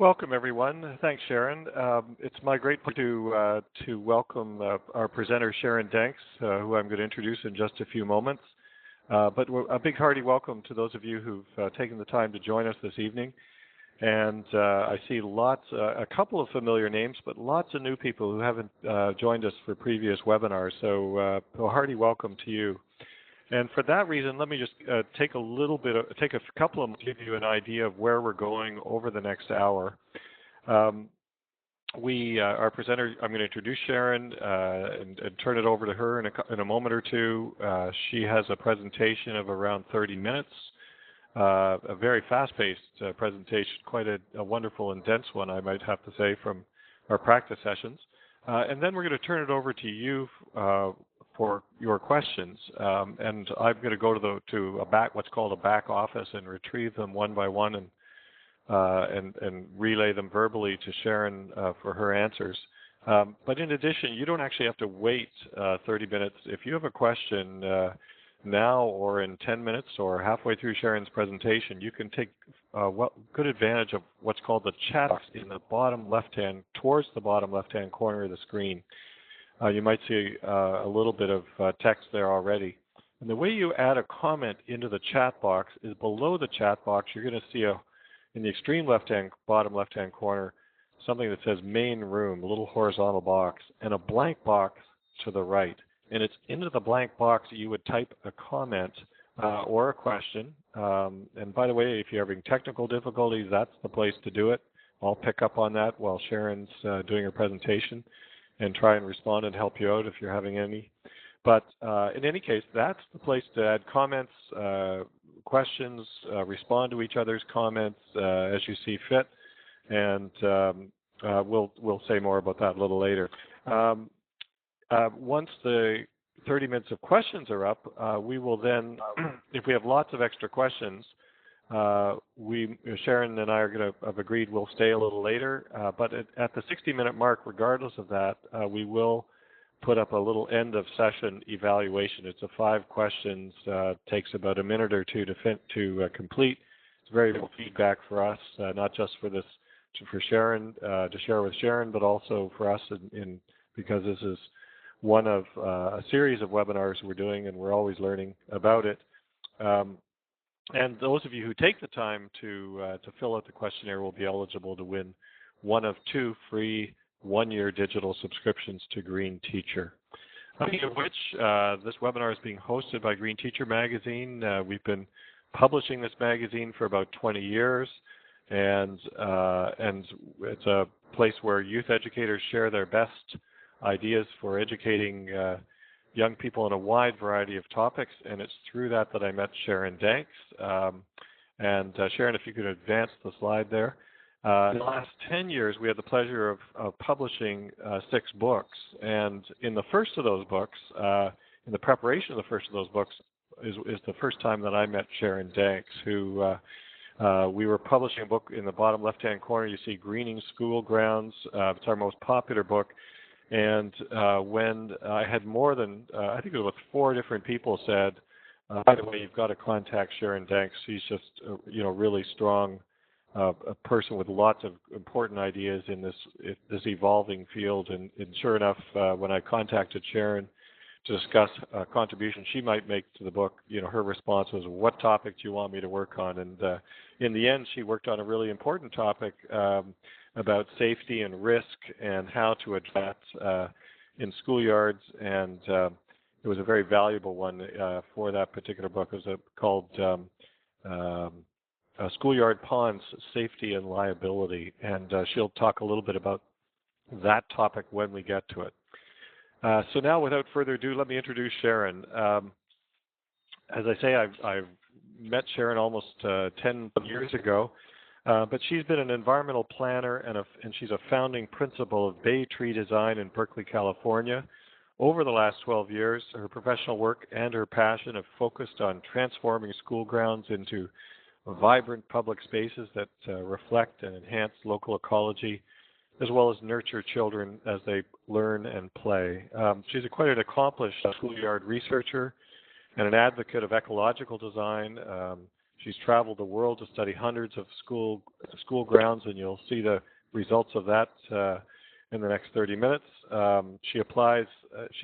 Welcome, everyone. Thanks, Sharon. It's my great pleasure to welcome our presenter, Sharon Danks, who I'm going to introduce in just a few moments. But a big hearty welcome to those of you who've taken the time to join us this evening. And I see a couple of familiar names, but lots of new people who haven't joined us for previous webinars. So a hearty welcome to you. And for that reason, let me just take a couple of minutes to give you an idea of where we're going over the next hour. Our presenter, I'm going to introduce Sharon and turn it over to her in a moment or two. She has a presentation of around 30 minutes, a very fast-paced presentation, quite a wonderful and dense one, I might have to say, from our practice sessions. And then we're going to turn it over to you for your questions, and I'm going to go to what's called a back office and retrieve them one by one and relay them verbally to Sharon for her answers. But in addition, you don't actually have to wait 30 minutes. If you have a question now or in 10 minutes or halfway through Sharon's presentation, you can take good advantage of what's called the chat box in the towards the bottom left-hand corner of the screen. You might see a little bit of text there already. And the way you add a comment into the chat box is below the chat box, you're going to see in the extreme bottom left-hand corner, something that says main room, a little horizontal box, and a blank box to the right. And it's into the blank box that you would type a comment or a question. And by the way, if you're having technical difficulties, that's the place to do it. I'll pick up on that while Sharon's doing her presentation and try and respond and help you out if you're having any. But in any case, that's the place to add comments, questions, respond to each other's comments as you see fit, and we'll say more about that a little later. Once the 30 minutes of questions are up, we will then, if we have lots of extra questions, Sharon and I are going to have agreed we'll stay a little later, but at the 60-minute mark, regardless of that, we will put up a little end of session evaluation. It's a 5 questions, takes about a minute or two to complete. It's very valuable feedback for us, not just for Sharon to share with Sharon, but also for us because this is one of a series of webinars we're doing, and we're always learning about it. And those of you who take the time to fill out the questionnaire will be eligible to win one of 2 free 1-year digital subscriptions to Green Teacher. Speaking of which, this webinar is being hosted by Green Teacher magazine. We've been publishing this magazine for about 20 years, and it's a place where youth educators share their best ideas for educating young people in a wide variety of topics, and it's through that I met Sharon Danks. Sharon, if you could advance the slide there. In the last 10 years, we had the pleasure of publishing 6 books, and in the first of those books, in the preparation of the first of those books, is the first time that I met Sharon Danks, who we were publishing a book in the bottom left-hand corner. You see Greening School Grounds. It's our most popular book. And when I had more than, I think it was 4 different people said, by the way, you've got to contact Sharon Danks. She's just, really strong, a person with lots of important ideas in this evolving field. And sure enough, when I contacted Sharon to discuss a contribution she might make to the book, her response was, "What topic do you want me to work on?" And in the end, she worked on a really important topic about safety and risk and how to address in schoolyards, and it was a very valuable one for that particular book. It was called Schoolyard Ponds, Safety and Liability, and she'll talk a little bit about that topic when we get to it. So now, without further ado, let me introduce Sharon. As I say, I've met Sharon almost 10 years ago. But she's been an environmental planner and she's a founding principal of Bay Tree Design in Berkeley, California. Over the last 12 years, her professional work and her passion have focused on transforming school grounds into vibrant public spaces that reflect and enhance local ecology, as well as nurture children as they learn and play. She's quite an accomplished schoolyard researcher and an advocate of ecological design. She's traveled the world to study hundreds of school grounds, and you'll see the results of that in the next 30 minutes. She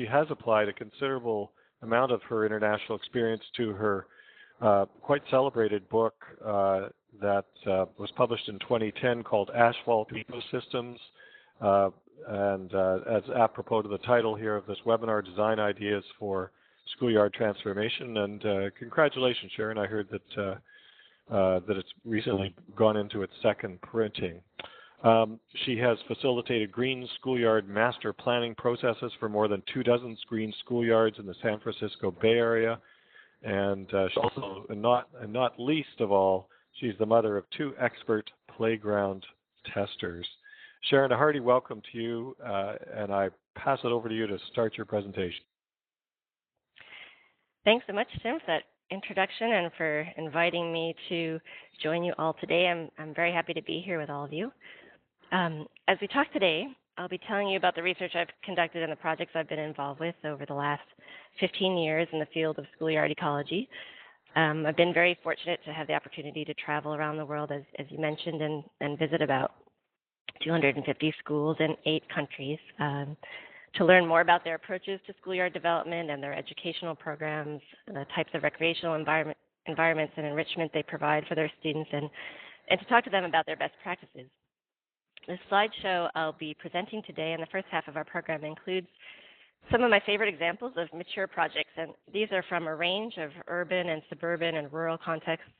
has applied a considerable amount of her international experience to her quite celebrated book that was published in 2010 called Asphalt Ecosystems. And as apropos to the title here of this webinar, Design Ideas for Schoolyard Transformation. And congratulations, Sharon. I heard that it's recently gone into its second printing. She has facilitated green schoolyard master planning processes for more than 24 green schoolyards in the San Francisco Bay Area. And she also, and not least of all, she's the mother of 2 expert playground testers. Sharon, a hearty welcome to you, and I pass it over to you to start your presentation. Thanks so much, Tim, for that introduction and for inviting me to join you all today. I'm very happy to be here with all of you. As we talk today, I'll be telling you about the research I've conducted and the projects I've been involved with over the last 15 years in the field of schoolyard ecology. I've been very fortunate to have the opportunity to travel around the world, as you mentioned, and visit about 250 schools in 8 countries to learn more about their approaches to schoolyard development and their educational programs, the types of recreational environments and enrichment they provide for their students, and to talk to them about their best practices. The slideshow I'll be presenting today in the first half of our program includes some of my favorite examples of mature projects, and these are from a range of urban and suburban and rural contexts,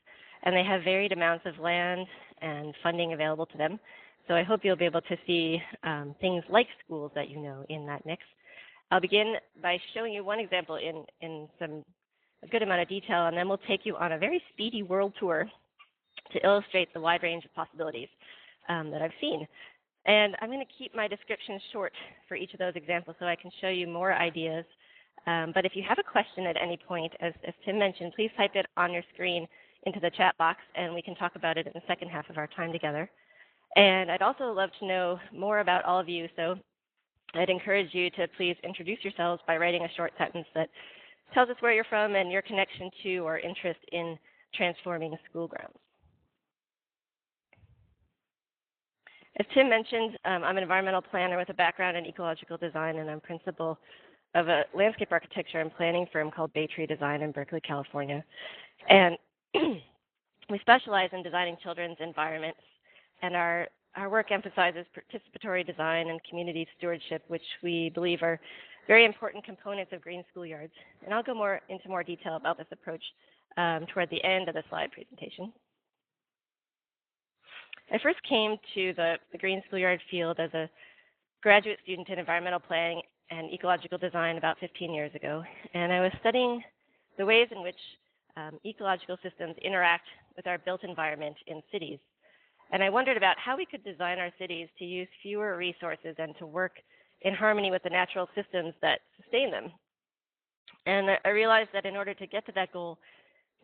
and they have varied amounts of land and funding available to them. So I hope you'll be able to see things like schools that you know in that mix. I'll begin by showing you one example in a good amount of detail, and then we'll take you on a very speedy world tour to illustrate the wide range of possibilities that I've seen. And I'm going to keep my description short for each of those examples so I can show you more ideas. But if you have a question at any point, as Tim mentioned, please type it on your screen into the chat box, and we can talk about it in the second half of our time together. And I'd also love to know more about all of you, so I'd encourage you to please introduce yourselves by writing a short sentence that tells us where you're from and your connection to or interest in transforming school grounds. As Tim mentioned, I'm an environmental planner with a background in ecological design, and I'm principal of a landscape architecture and planning firm called Bay Tree Design in Berkeley, California. And we specialize in designing children's environments, and our work emphasizes participatory design and community stewardship, which we believe are very important components of green schoolyards. And I'll go into more detail about this approach toward the end of the slide presentation. I first came to the green schoolyard field as a graduate student in environmental planning and ecological design about 15 years ago, and I was studying the ways in which ecological systems interact with our built environment in cities. And I wondered about how we could design our cities to use fewer resources and to work in harmony with the natural systems that sustain them. And I realized that in order to get to that goal,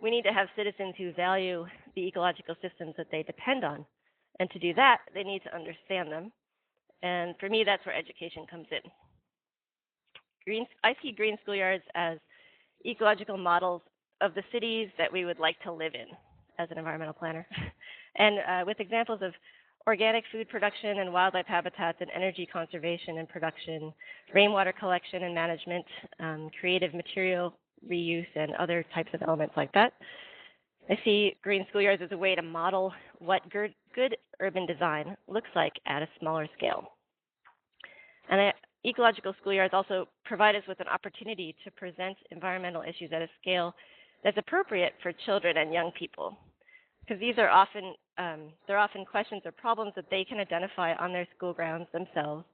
we need to have citizens who value the ecological systems that they depend on. And to do that, they need to understand them. And for me, that's where education comes in. I see green schoolyards as ecological models of the cities that we would like to live in as an environmental planner. And with examples of organic food production and wildlife habitats and energy conservation and production, rainwater collection and management, creative material reuse, and other types of elements like that. I see green schoolyards as a way to model what good urban design looks like at a smaller scale. And ecological schoolyards also provide us with an opportunity to present environmental issues at a scale that's appropriate for children and young people, because these are often they're often questions or problems that they can identify on their school grounds themselves.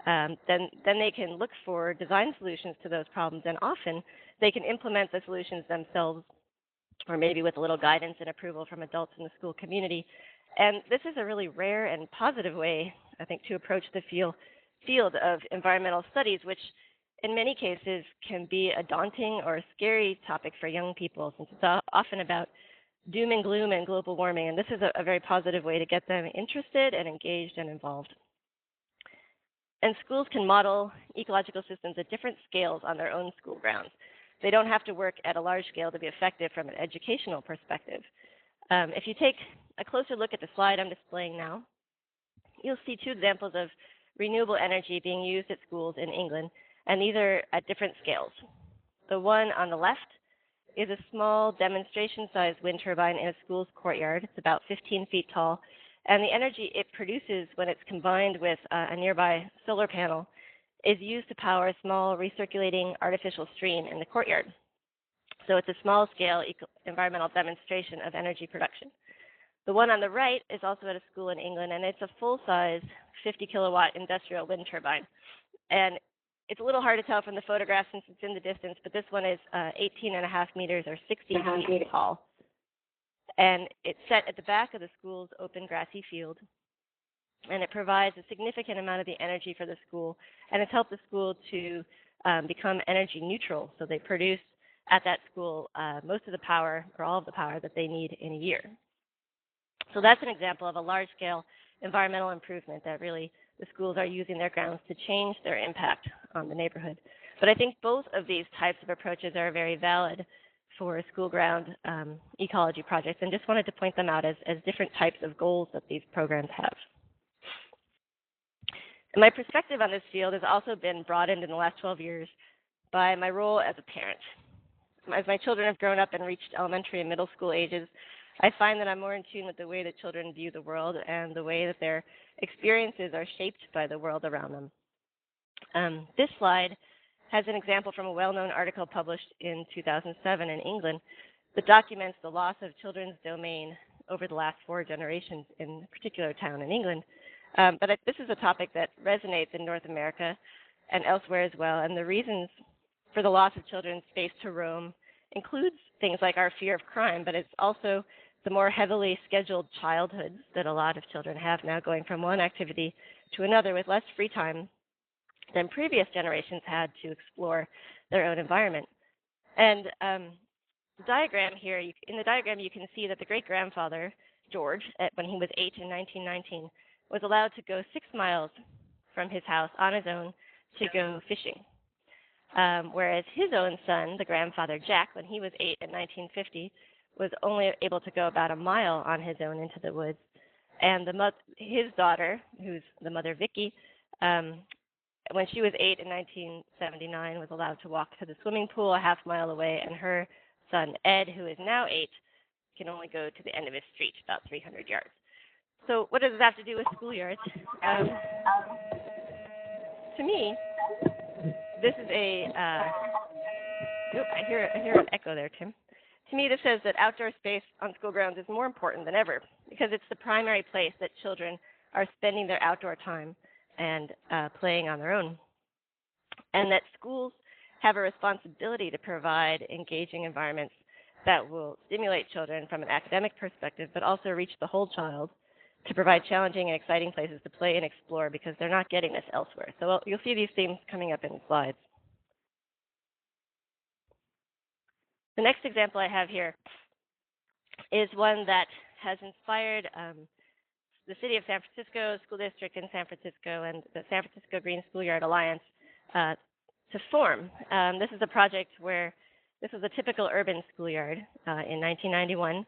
Then they can look for design solutions to those problems, and often they can implement the solutions themselves, or maybe with a little guidance and approval from adults in the school community. And this is a really rare and positive way, I think, to approach the field of environmental studies, which in many cases can be a daunting or scary topic for young people, since it's often about doom and gloom and global warming. And this is a very positive way to get them interested and engaged and involved. And schools can model ecological systems at different scales on their own school grounds. They don't have to work at a large scale to be effective from an educational perspective. If you take a closer look at the slide I'm displaying now, you'll see two examples of renewable energy being used at schools in England, and these are at different scales. The one on the left is a small demonstration-sized wind turbine in a school's courtyard. It's about 15 feet tall, and the energy it produces when it's combined with a nearby solar panel is used to power a small recirculating artificial stream in the courtyard. So it's a small-scale environmental demonstration of energy production. The one on the right is also at a school in England, and it's a full-size 50-kilowatt industrial wind turbine. And it's a little hard to tell from the photograph since it's in the distance, but this one is 18.5 meters or 16 feet tall. And it's set at the back of the school's open grassy field. And it provides a significant amount of the energy for the school. And it's helped the school to become energy neutral. So they produce at that school most of the power or all of the power that they need in a year. So that's an example of a large-scale environmental improvement that really the schools are using their grounds to change their impact on the neighborhood. But I think both of these types of approaches are very valid for school ground ecology projects, and just wanted to point them out as different types of goals that these programs have. And my perspective on this field has also been broadened in the last 12 years by my role as a parent. As my children have grown up and reached elementary and middle school ages, I find that I'm more in tune with the way that children view the world and the way that their experiences are shaped by the world around them. This slide has an example from a well-known article published in 2007 in England that documents the loss of children's domain over the last 4 generations in a particular town in England. But this is a topic that resonates in North America and elsewhere as well, and the reasons for the loss of children's space to roam includes things like our fear of crime, but it's also the more heavily scheduled childhoods that a lot of children have now, going from one activity to another with less free time than previous generations had to explore their own environment. And the diagram here, in the diagram you can see that the great-grandfather, George, when he was 8 in 1919, was allowed to go 6 miles from his house on his own to go fishing. Whereas his own son, the grandfather Jack, when he was 8 in 1950, was only able to go about a mile on his own into the woods. And his daughter, who's the mother Vicky, when she was 8 in 1979, was allowed to walk to the swimming pool a half mile away, and her son Ed, who is now 8, can only go to the end of his street, about 300 yards. So what does this have to do with schoolyards? To me, this is I hear an echo there, Tim. To me, this says that outdoor space on school grounds is more important than ever because it's the primary place that children are spending their outdoor time and playing on their own. And that schools have a responsibility to provide engaging environments that will stimulate children from an academic perspective, but also reach the whole child to provide challenging and exciting places to play and explore because they're not getting this elsewhere. So you'll see these themes coming up in the slides. The next example I have here is one that has inspired the City of San Francisco, School District in San Francisco, and the San Francisco Green Schoolyard Alliance to form. This is a project where this was a typical urban schoolyard in 1991.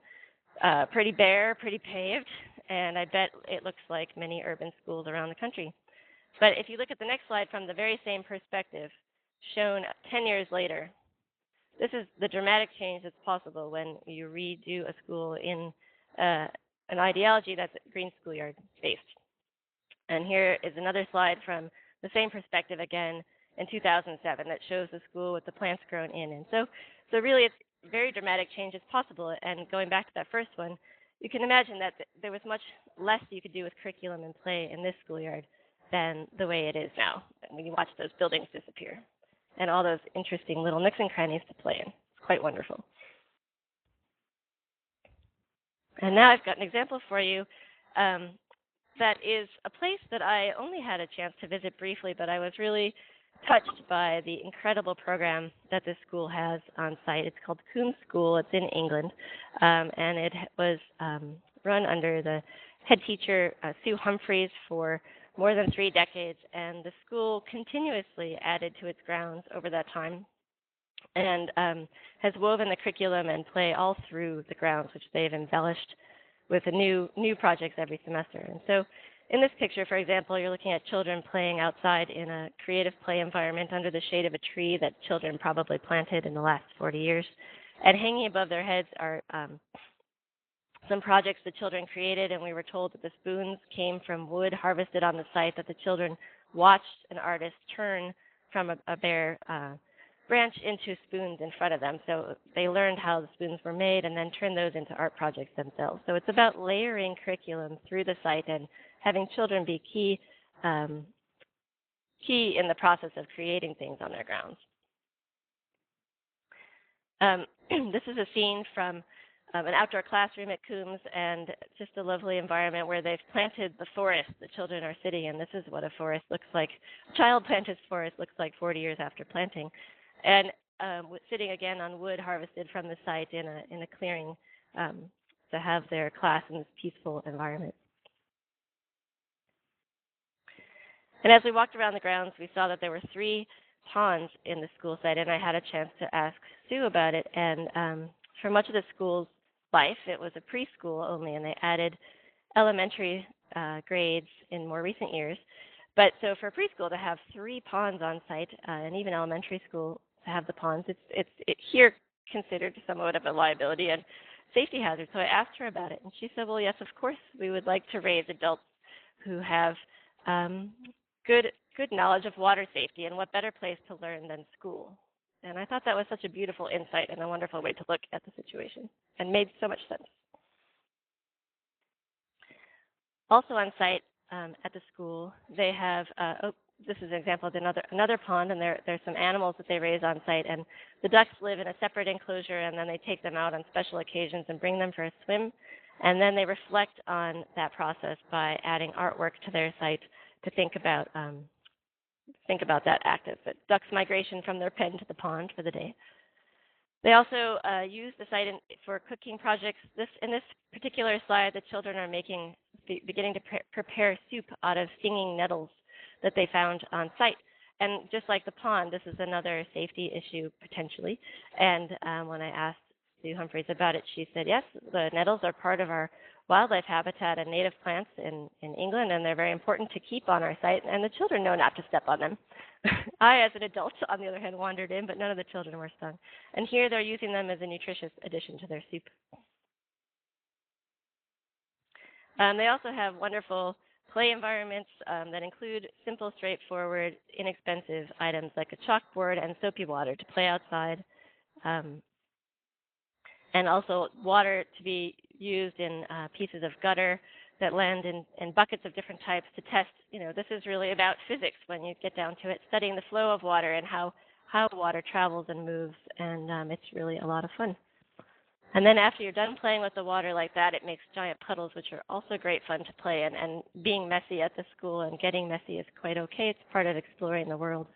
Pretty bare, pretty paved, and I bet it looks like many urban schools around the country. But if you look at the next slide from the very same perspective, shown 10 years later, this is the dramatic change that's possible when you redo a school in an ideology that's green schoolyard based. And here is another slide from the same perspective again in 2007 that shows the school with the plants grown in. And so really it's very dramatic change is possible. And going back to that first one, you can imagine that there was much less you could do with curriculum and play in this schoolyard than the way it is now when you watch those buildings disappear and all those interesting little nooks and crannies to play in. It's quite wonderful. And now I've got an example for you that is a place that I only had a chance to visit briefly, but I was really touched by the incredible program that this school has on site. It's called Coombs School. It's in England, and it was run under the head teacher, Sue Humphreys, for more than 3 decades, and the school continuously added to its grounds over that time. and has woven the curriculum and play all through the grounds, which they've embellished with a new projects every semester. And so in this picture, for example, you're looking at children playing outside in a creative play environment under the shade of a tree that children probably planted in the last 40 years. And hanging above their heads are some projects the children created, and we were told that the spoons came from wood harvested on the site that the children watched an artist turn from a bare branch into spoons in front of them. So they learned how the spoons were made and then turned those into art projects themselves. So it's about layering curriculum through the site and having children be key in the process of creating things on their grounds. This is a scene from an outdoor classroom at Coombs, and just a lovely environment where they've planted the forest the children are sitting in. This is what a forest looks like. A child-planted forest looks like 40 years after planting. And sitting again on wood harvested from the site in a clearing to have their class in this peaceful environment. And as we walked around the grounds, we saw that there were 3 ponds in the school site, and I had a chance to ask Sue about it. And for much of the school's life, it was a preschool only, and they added elementary grades in more recent years. But so for preschool to have 3 ponds on site, and even elementary school to have the ponds, it's here considered somewhat of a liability and safety hazard. So I asked her about it, and she said, well, yes, of course, we would like to raise adults who have good knowledge of water safety, and what better place to learn than school. And I thought that was such a beautiful insight and a wonderful way to look at the situation, and made so much sense. Also on site at the school, they have, this is an example of another pond, and there's some animals that they raise on site, and the ducks live in a separate enclosure, and then they take them out on special occasions and bring them for a swim, and then they reflect on that process by adding artwork to their site to think about that act of the ducks' migration from their pen to the pond for the day. They also use the site for cooking projects. In this particular slide, the children are beginning to prepare soup out of stinging nettles that they found on site. And just like the pond, this is another safety issue potentially. And when I asked Sue Humphreys about it, she said, yes, the nettles are part of our wildlife habitat and native plants in England, and they're very important to keep on our site, and the children know not to step on them. I, as an adult, on the other hand, wandered in, but none of the children were stung. And here they're using them as a nutritious addition to their soup. They also have wonderful play environments that include simple, straightforward, inexpensive items like a chalkboard and soapy water to play outside, and also water to be used in pieces of gutter that land in buckets of different types to test. This is really about physics when you get down to it, studying the flow of water and how water travels and moves, and it's really a lot of fun. And then after you're done playing with the water like that, it makes giant puddles, which are also great fun to play in. And being messy at the school and getting messy is quite okay. It's part of exploring the world.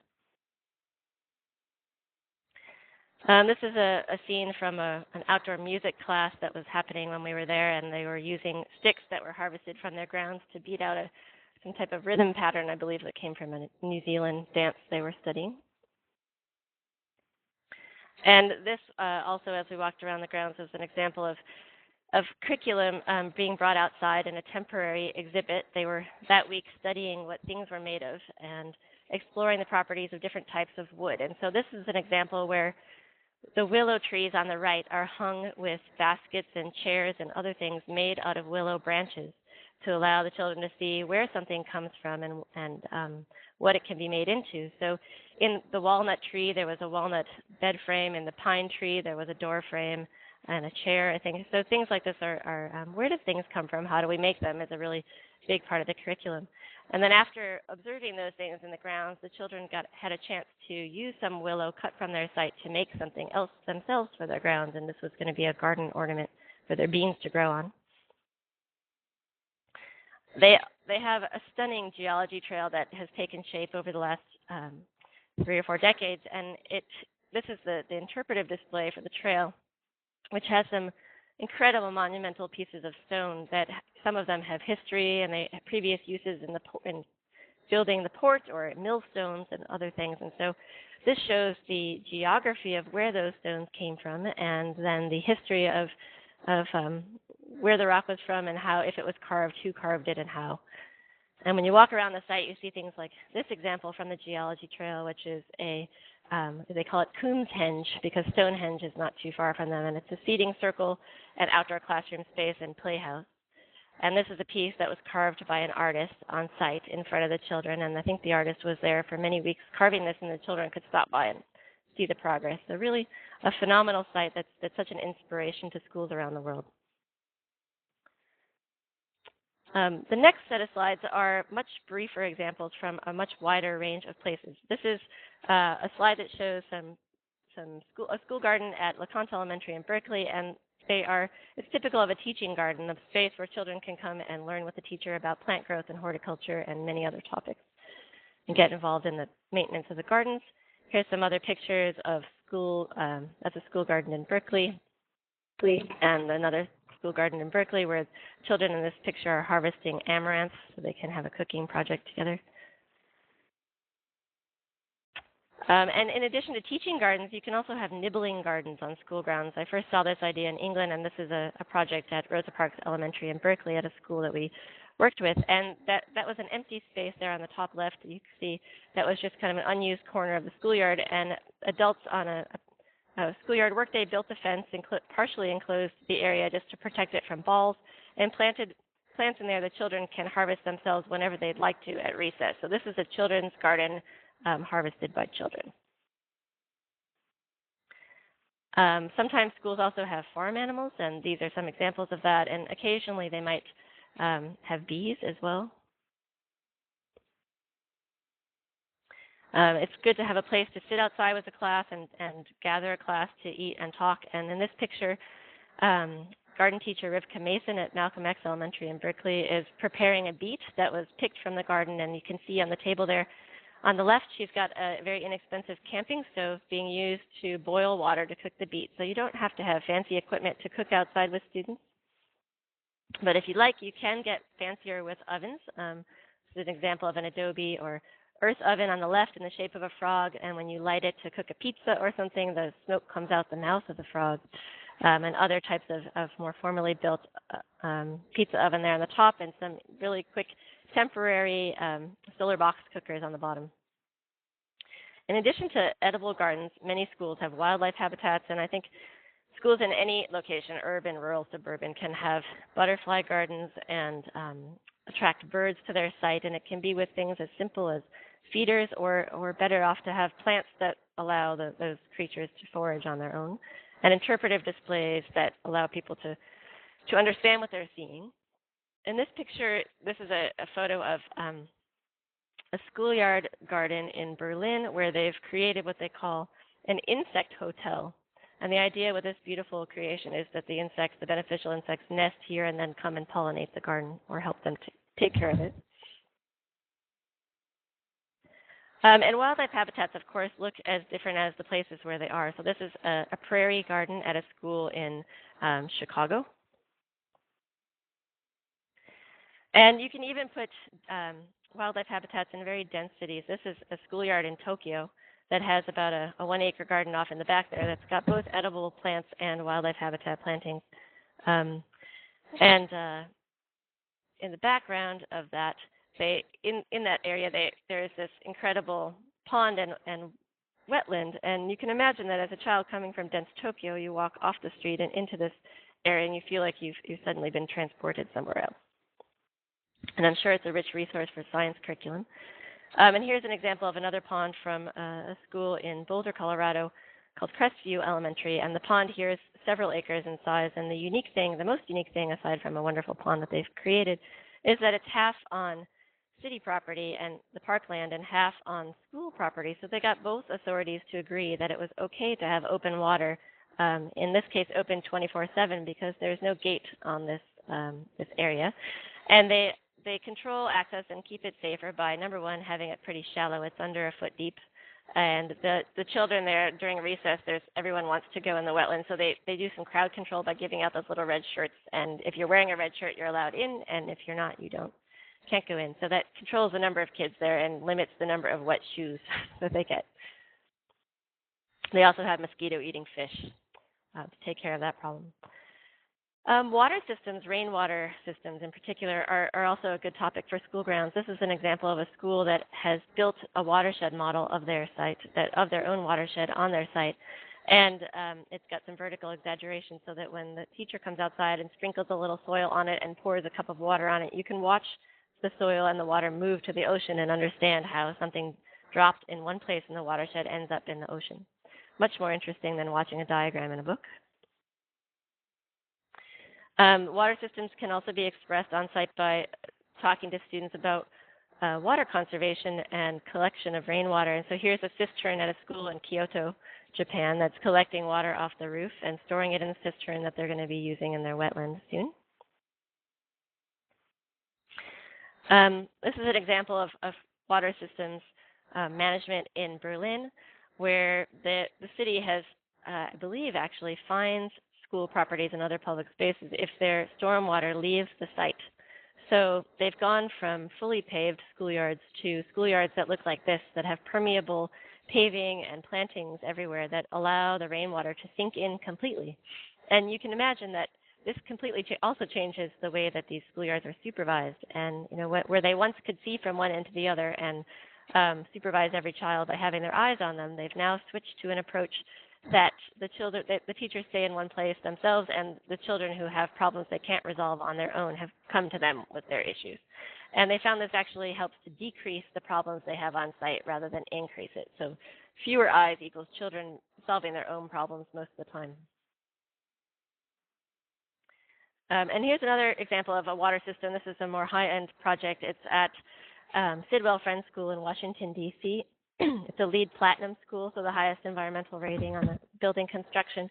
This is a scene from an outdoor music class that was happening when we were there, and they were using sticks that were harvested from their grounds to beat out some type of rhythm pattern, I believe, that came from a New Zealand dance they were studying. And this also, as we walked around the grounds, was an example of curriculum being brought outside in a temporary exhibit. They were that week studying what things were made of and exploring the properties of different types of wood. And so this is an example where the willow trees on the right are hung with baskets and chairs and other things made out of willow branches to allow the children to see where something comes from and what it can be made into. So in the walnut tree, there was a walnut bed frame. In the pine tree, there was a door frame and a chair, I think. So things like this are where do things come from? How do we make them is a really big part of the curriculum. And then after observing those things in the grounds, the children had a chance to use some willow cut from their site to make something else themselves for their grounds, and this was going to be a garden ornament for their beans to grow on. They have a stunning geology trail that has taken shape over the last 3 or 4 decades, and this is the interpretive display for the trail, which has some incredible monumental pieces of stone that some of them have history and they have previous uses in building the port or millstones and other things. And so this shows the geography of where those stones came from, and then the history of where the rock was from and how, if it was carved, who carved it and how. And when you walk around the site, you see things like this example from the geology trail, which is they call it Coombs Henge because Stonehenge is not too far from them, and it's a seating circle and outdoor classroom space and playhouse. And this is a piece that was carved by an artist on site in front of the children, and I think the artist was there for many weeks carving this, and the children could stop by and see the progress. So really a phenomenal site that's such an inspiration to schools around the world. The next set of slides are much briefer examples from a much wider range of places. This is a slide that shows a school garden at LeConte Elementary in Berkeley, and it's typical of a teaching garden, a space where children can come and learn with the teacher about plant growth and horticulture and many other topics and get involved in the maintenance of the gardens. Here's some other pictures of that's a school garden in Berkeley, and another school garden in Berkeley where children in this picture are harvesting amaranth so they can have a cooking project together. And in addition to teaching gardens, you can also have nibbling gardens on school grounds. I first saw this idea in England, and this is a project at Rosa Parks Elementary in Berkeley at a school that we worked with. And that was an empty space there on the top left. You can see that was just kind of an unused corner of the schoolyard, and adults on a schoolyard workday built a fence and partially enclosed the area just to protect it from balls, and planted plants in there the children can harvest themselves whenever they'd like to at recess. So this is a children's garden harvested by children. Sometimes schools also have farm animals, and these are some examples of that, and occasionally they might have bees as well. It's good to have a place to sit outside with the class and gather a class to eat and talk. And in this picture, garden teacher Rivka Mason at Malcolm X Elementary in Berkeley is preparing a beet that was picked from the garden, and you can see on the table there on the left, she's got a very inexpensive camping stove being used to boil water to cook the beet. So you don't have to have fancy equipment to cook outside with students. But if you like, you can get fancier with ovens. This is an example of an adobe or earth oven on the left in the shape of a frog, and when you light it to cook a pizza or something, the smoke comes out the mouth of the frog. And other types of more formally built pizza oven there on the top, and some really quick temporary solar box cookers on the bottom. In addition to edible gardens, many schools have wildlife habitats, and I think schools in any location, urban, rural, suburban, can have butterfly gardens and attract birds to their site, and it can be with things as simple as feeders or better off to have plants that allow those creatures to forage on their own, and interpretive displays that allow people to understand what they're seeing. In this picture, this is a photo of a schoolyard garden in Berlin where they've created what they call an insect hotel. And the idea with this beautiful creation is that the beneficial insects, nest here and then come and pollinate the garden or help them to take care of it. And wildlife habitats, of course, look as different as the places where they are. So this is a prairie garden at a school in Chicago. And you can even put wildlife habitats in very dense cities. This is a schoolyard in Tokyo that has about a 1-acre garden off in the back there that's got both edible plants and wildlife habitat plantings. And in the background of that, in that area, there is this incredible pond and wetland. And you can imagine that as a child coming from dense Tokyo, you walk off the street and into this area, and you feel like you've suddenly been transported somewhere else. And I'm sure it's a rich resource for science curriculum. And here's an example of another pond from a school in Boulder, Colorado, called Crestview Elementary. And the pond here is several acres in size. And the most unique thing, aside from a wonderful pond that they've created, is that it's half on city property and the parkland and half on school property. So they got both authorities to agree that it was okay to have open water, in this case open 24/7, because there's no gate on this area. And they control access and keep it safer by, number one, having it pretty shallow. It's under a foot deep. And the children there during recess, everyone wants to go in the wetlands, so they do some crowd control by giving out those little red shirts. And if you're wearing a red shirt, you're allowed in, and if you're not, you don't. can't go in. So that controls the number of kids there and limits the number of wet shoes that they get. They also have mosquito-eating fish to take care of that problem. Water systems, rainwater systems in particular, are also a good topic for school grounds. This is an example of a school that has built a watershed model of their site, of their own watershed on their site. And it's got some vertical exaggeration so that when the teacher comes outside and sprinkles a little soil on it and pours a cup of water on it, you can watch the soil and the water move to the ocean and understand how something dropped in one place in the watershed ends up in the ocean. Much more interesting than watching a diagram in a book. Water systems can also be expressed on site by talking to students about water conservation and collection of rainwater. And so here's a cistern at a school in Kyoto, Japan, that's collecting water off the roof and storing it in a cistern that they're going to be using in their wetlands soon. This is an example of water systems management in Berlin, where the city has, I believe, actually fines school properties and other public spaces if their stormwater leaves the site. So they've gone from fully paved schoolyards to schoolyards that look like this, that have permeable paving and plantings everywhere that allow the rainwater to sink in completely. And you can imagine that this completely also changes the way that these schoolyards are supervised. And where they once could see from one end to the other and supervise every child by having their eyes on them, they've now switched to an approach that the teachers stay in one place themselves, and the children who have problems they can't resolve on their own have come to them with their issues. And they found this actually helps to decrease the problems they have on site rather than increase it. So fewer eyes equals children solving their own problems most of the time. And here's another example of a water system. This is a more high-end project. It's at Sidwell Friends School in Washington, D.C. It's a LEED Platinum school, so the highest environmental rating on the building construction.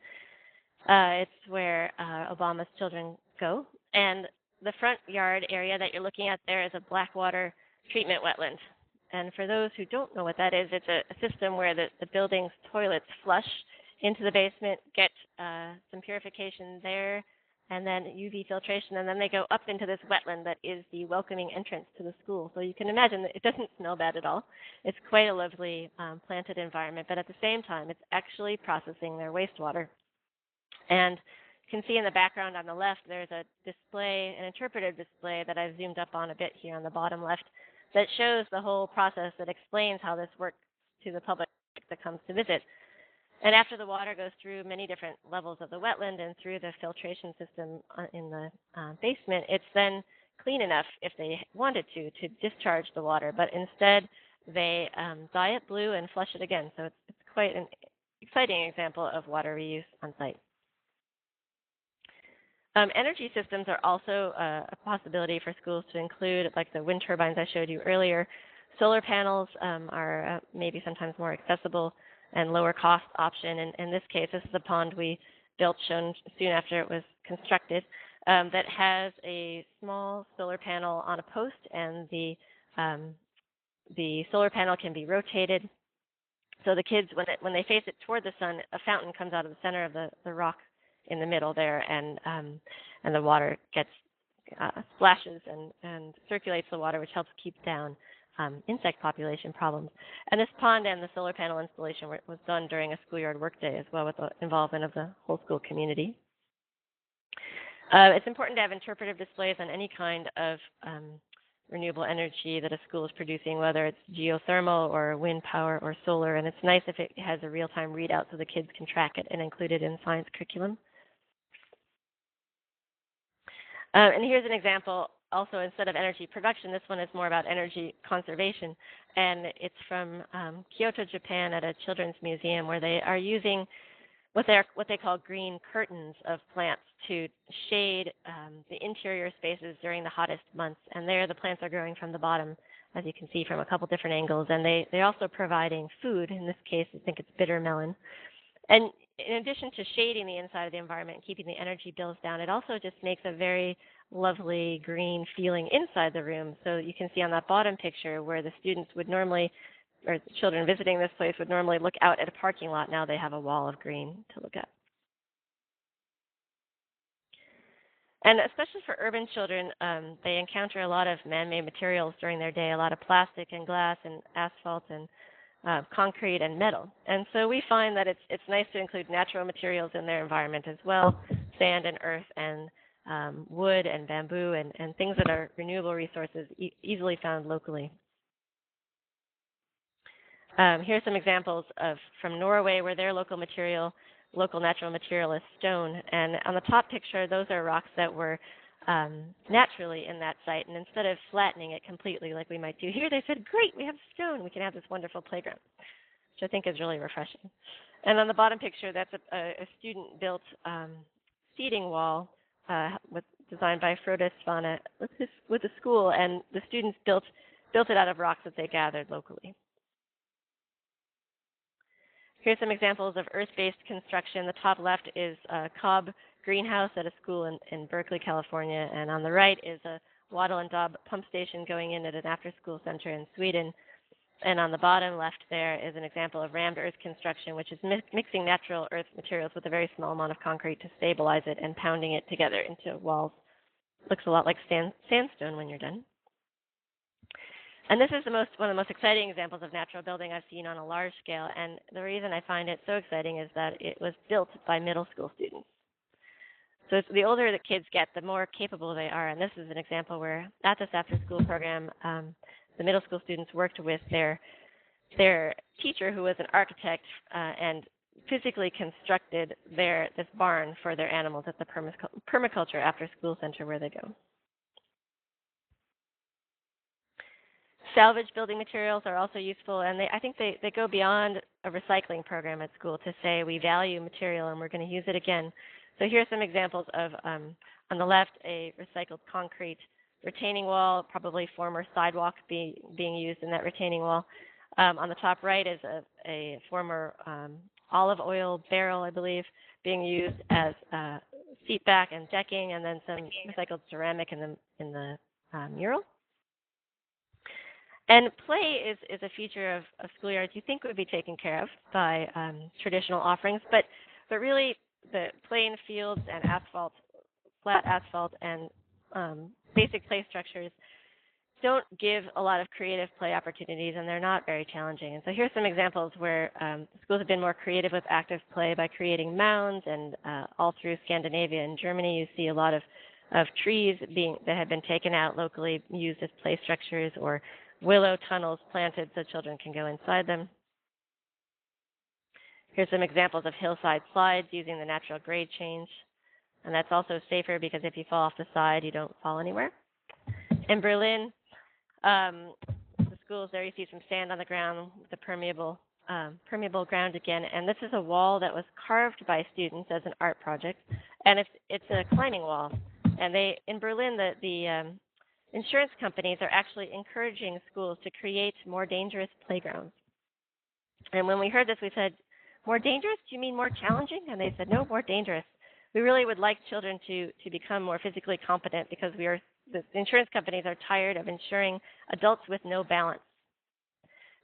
It's where Obama's children go. And the front yard area that you're looking at there is a blackwater treatment wetland. And for those who don't know what that is, it's a system where the building's toilets flush into the basement, get some purification there, and then UV filtration, and then they go up into this wetland that is the welcoming entrance to the school. So you can imagine that it doesn't smell bad at all. It's quite a lovely planted environment, but at the same time, it's actually processing their wastewater. And you can see in the background on the left, there's a display, an interpretive display that I've zoomed up on a bit here on the bottom left that shows the whole process that explains how this works to the public that comes to visit. And after the water goes through many different levels of the wetland and through the filtration system in the basement, it's then clean enough, if they wanted to discharge the water. But instead, they dye it blue and flush it again. So it's quite an exciting example of water reuse on site. Energy systems are also a possibility for schools to include, like the wind turbines I showed you earlier. Solar panels are maybe sometimes more accessible and lower cost option. In this case, this is a pond we built, shown soon after it was constructed, that has a small solar panel on a post, and the solar panel can be rotated. So the kids, when they face it toward the sun, a fountain comes out of the center of the rock in the middle there, and the water gets splashes and circulates the water, which helps keep down insect population problems. And this pond and the solar panel installation was done during a schoolyard workday as well, with the involvement of the whole school community. It's important to have interpretive displays on any kind of renewable energy that a school is producing, whether it's geothermal or wind power or solar. And it's nice if it has a real-time readout so the kids can track it and include it in science curriculum. And here's an example. Also, instead of energy production, this one is more about energy conservation. And it's from Kyoto, Japan, at a children's museum, where they are using what they call green curtains of plants to shade the interior spaces during the hottest months. And there the plants are growing from the bottom, as you can see from a couple different angles. And they're also providing food. In this case, I think it's bitter melon. And in addition to shading the inside of the environment and keeping the energy bills down, it also just makes a very lovely green feeling inside the room. So you can see on that bottom picture where the students would normally, or the children visiting this place would normally look out at a parking lot. Now they have a wall of green to look at. And especially for urban children, they encounter a lot of man-made materials during their day, a lot of plastic and glass and asphalt and concrete and metal. And so we find that it's nice to include natural materials in their environment as well, sand and earth and wood and bamboo and things that are renewable resources easily found locally. Here's some examples from Norway where their local natural material is stone. And on the top picture, those are rocks that were naturally in that site. And instead of flattening it completely like we might do here, they said, great, we have stone. We can have this wonderful playground, which I think is really refreshing. And on the bottom picture, that's a student-built seating wall designed by Frode Svane with the school. And the students built it out of rocks that they gathered locally. Here's some examples of earth-based construction. The top left is a cob greenhouse at a school in Berkeley, California, and on the right is a Waddle and Daub pump station going in at an after-school center in Sweden. And on the bottom left there is an example of rammed earth construction, which is mixing natural earth materials with a very small amount of concrete to stabilize it and pounding it together into walls. Looks a lot like sandstone when you're done. And this is one of the most exciting examples of natural building I've seen on a large scale. And the reason I find it so exciting is that it was built by middle school students. So the older the kids get, the more capable they are. And this is an example where at this after-school program, the middle school students worked with their teacher, who was an architect, and physically constructed this barn for their animals at the permaculture after-school center where they go. Salvage building materials are also useful, and I think they go beyond a recycling program at school to say we value material and we're going to use it again. So here are some examples of, on the left, a recycled concrete retaining wall, probably former sidewalk being used in that retaining wall. On the top right is a former olive oil barrel, I believe, being used as seat back and decking, and then some recycled ceramic in the mural. And play is a feature of schoolyards you think would be taken care of by traditional offerings, but really the plain fields and flat asphalt and basic play structures don't give a lot of creative play opportunities, and they're not very challenging. And so here's some examples where schools have been more creative with active play by creating mounds, and all through Scandinavia and Germany you see a lot of trees that have been taken out locally, used as play structures, or willow tunnels planted so children can go inside them. Here's some examples of hillside slides using the natural grade change. And that's also safer because if you fall off the side, you don't fall anywhere. In Berlin, the schools there, you see some sand on the ground with the permeable ground again. And this is a wall that was carved by students as an art project. And it's a climbing wall. And in Berlin, the insurance companies are actually encouraging schools to create more dangerous playgrounds. And when we heard this, we said, more dangerous? Do you mean more challenging? And they said, no, more dangerous. We really would like children to become more physically competent because the insurance companies are tired of insuring adults with no balance.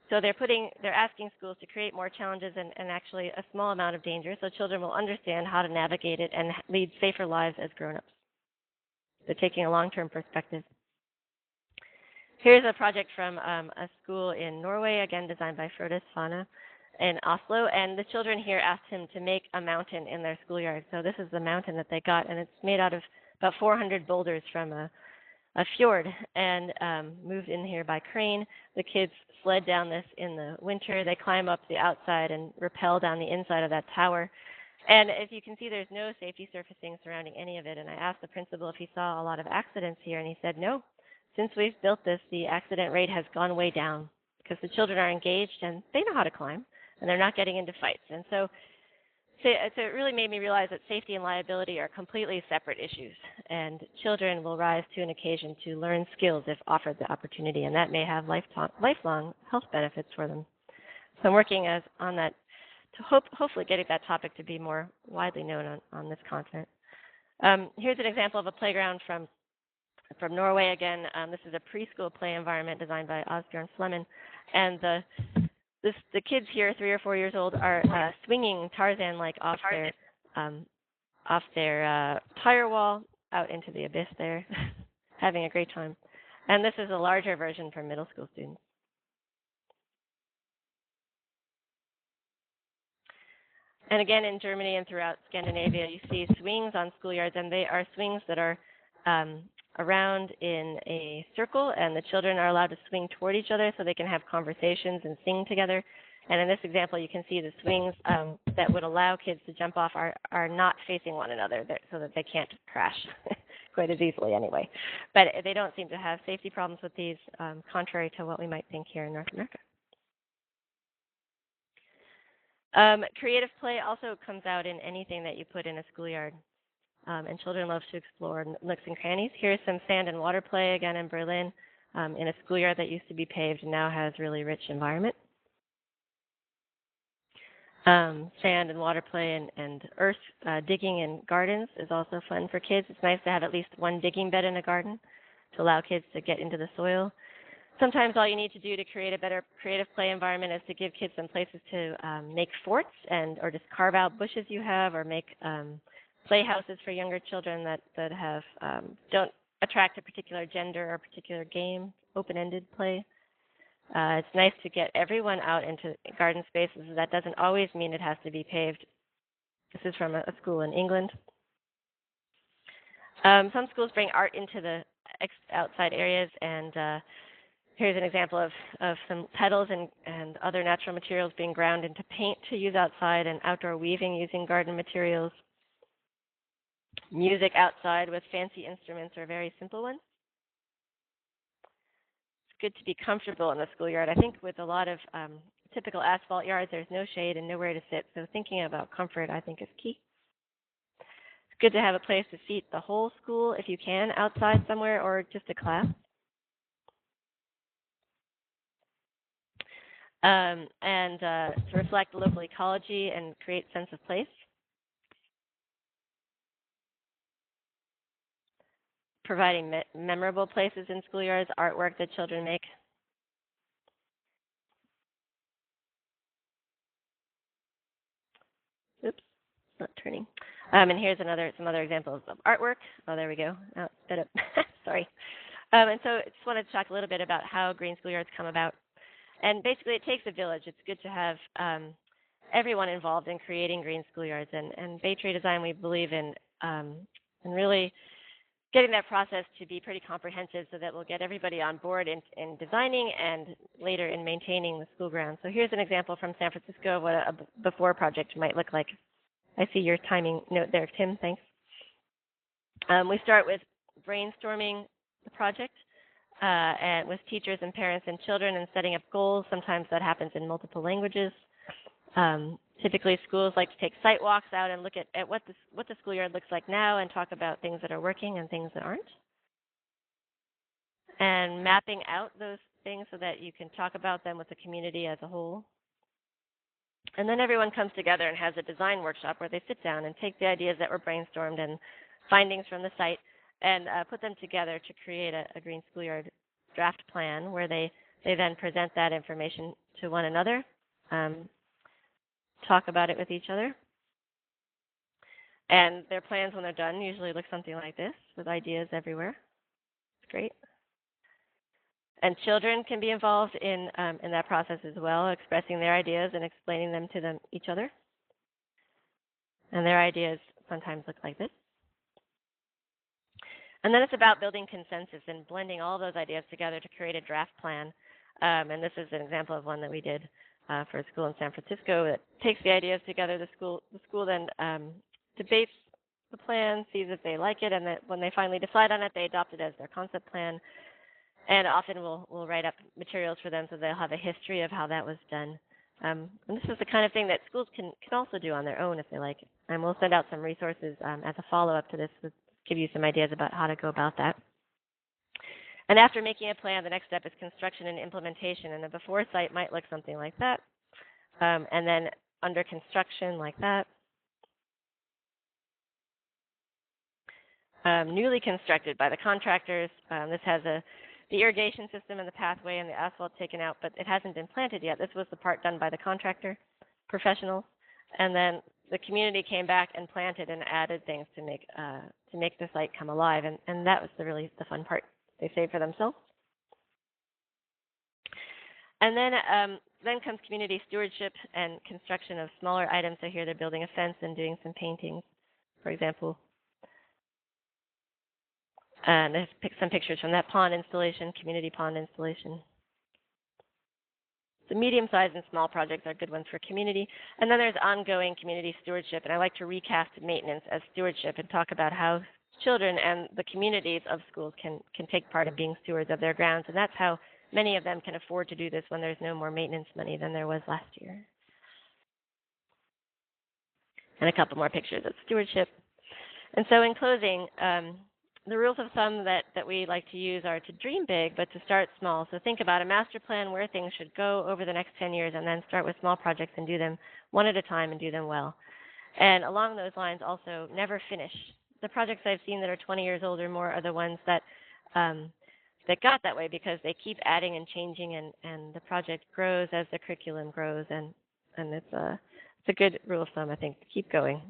So they're asking schools to create more challenges and actually a small amount of danger so children will understand how to navigate it and lead safer lives as grown-ups. They're taking a long-term perspective. Here's a project from a school in Norway, again designed by Frode Svane in Oslo, and the children here asked him to make a mountain in their schoolyard. So this is the mountain that they got, and it's made out of about 400 boulders from a fjord and moved in here by crane. The kids sled down this in the winter. They climb up the outside and rappel down the inside of that tower. And as you can see, there's no safety surfacing surrounding any of it. And I asked the principal if he saw a lot of accidents here, and he said no. Since we've built this, the accident rate has gone way down because the children are engaged and they know how to climb and they're not getting into fights. And so it really made me realize that safety and liability are completely separate issues, and children will rise to an occasion to learn skills if offered the opportunity, and that may have lifelong health benefits for them. So I'm working on that to hopefully getting that topic to be more widely known on this continent. Here's an example of a playground from Norway again. This is a preschool play environment designed by Asbjørn Flemmen, and the kids here, 3 or 4 years old, are swinging Tarzan-like off their tire wall out into the abyss there, having a great time. And this is a larger version for middle school students. And again, in Germany and throughout Scandinavia, you see swings on schoolyards, and they are swings that are around in a circle, and the children are allowed to swing toward each other so they can have conversations and sing together. And in this example, you can see the swings that would allow kids to jump off are not facing one another so that they can't crash quite as easily anyway. But they don't seem to have safety problems with these, contrary to what we might think here in North America. Creative play also comes out in anything that you put in a schoolyard. And children love to explore nooks and crannies. Here's some sand and water play, again in Berlin, in a schoolyard that used to be paved and now has really rich environment. Sand and water play and earth digging in gardens is also fun for kids. It's nice to have at least one digging bed in a garden to allow kids to get into the soil. Sometimes all you need to do to create a better creative play environment is to give kids some places to make forts or just carve out bushes you have, or make playhouses for younger children that have don't attract a particular gender or a particular game, open-ended play. It's nice to get everyone out into garden spaces. That doesn't always mean it has to be paved. This is from a school in England. Some schools bring art into the outside areas, and here's an example of some petals and other natural materials being ground into paint to use outside, and outdoor weaving using garden materials. Music outside with fancy instruments or very simple ones. It's good to be comfortable in the schoolyard. I think with a lot of typical asphalt yards, there's no shade and nowhere to sit, so thinking about comfort, I think, is key. It's good to have a place to seat the whole school, if you can, outside somewhere or just a class. And to reflect the local ecology and create sense of place. Providing memorable places in schoolyards, artwork that children make. Oops, not turning. And here's some other examples of artwork. Oh, there we go. Oh, sped up. Sorry. And so I just wanted to talk a little bit about how green schoolyards come about. And basically, it takes a village. It's good to have everyone involved in creating green schoolyards. And Bay Tree Design, we believe in really getting that process to be pretty comprehensive so that we'll get everybody on board in designing and later in maintaining the school grounds. So here's an example from San Francisco of what a before project might look like. I see your timing note there, Tim. Thanks. We start with brainstorming the project and with teachers and parents and children and setting up goals. Sometimes that happens in multiple languages. Typically, schools like to take site walks out and look at what the schoolyard looks like now and talk about things that are working and things that aren't. And mapping out those things so that you can talk about them with the community as a whole. And then everyone comes together and has a design workshop where they sit down and take the ideas that were brainstormed and findings from the site and put them together to create a green schoolyard draft plan where they then present that information to one another. Talk about it with each other. And their plans, when they're done, usually look something like this, with ideas everywhere. It's great. And children can be involved in that process as well, expressing their ideas and explaining them to each other. And their ideas sometimes look like this. And then it's about building consensus and blending all those ideas together to create a draft plan. And this is an example of one that we did for a school in San Francisco that takes the ideas together. The school then debates the plan, sees if they like it, and that when they finally decide on it, they adopt it as their concept plan. And often we'll write up materials for them so they'll have a history of how that was done. And this is the kind of thing that schools can also do on their own if they like. And we'll send out some resources as a follow-up to this to give you some ideas about how to go about that. And after making a plan, the next step is construction and implementation. And the before site might look something like that. And then under construction like that. Newly constructed by the contractors. This has the irrigation system and the pathway and the asphalt taken out, but it hasn't been planted yet. This was the part done by the contractor, professionals. And then the community came back and planted and added things to make the site come alive, and that was really the fun part. They saved for themselves. And then comes community stewardship and construction of smaller items. So here they're building a fence and doing some paintings, for example. And I've picked some pictures from that pond installation, community pond installation. The medium-sized and small projects are good ones for community. And then there's ongoing community stewardship. And I like to recast maintenance as stewardship and talk about how children and the communities of schools can take part in being stewards of their grounds. And that's how many of them can afford to do this when there's no more maintenance money than there was last year. And a couple more pictures of stewardship. And so in closing, the rules of thumb that we like to use are to dream big, but to start small. So think about a master plan where things should go over the next 10 years, and then start with small projects and do them one at a time and do them well. And along those lines, also never finish. The projects I've seen that are 20 years old or more are the ones that got that way because they keep adding and changing, and the project grows as the curriculum grows, and it's a good rule of thumb, I think, to keep going.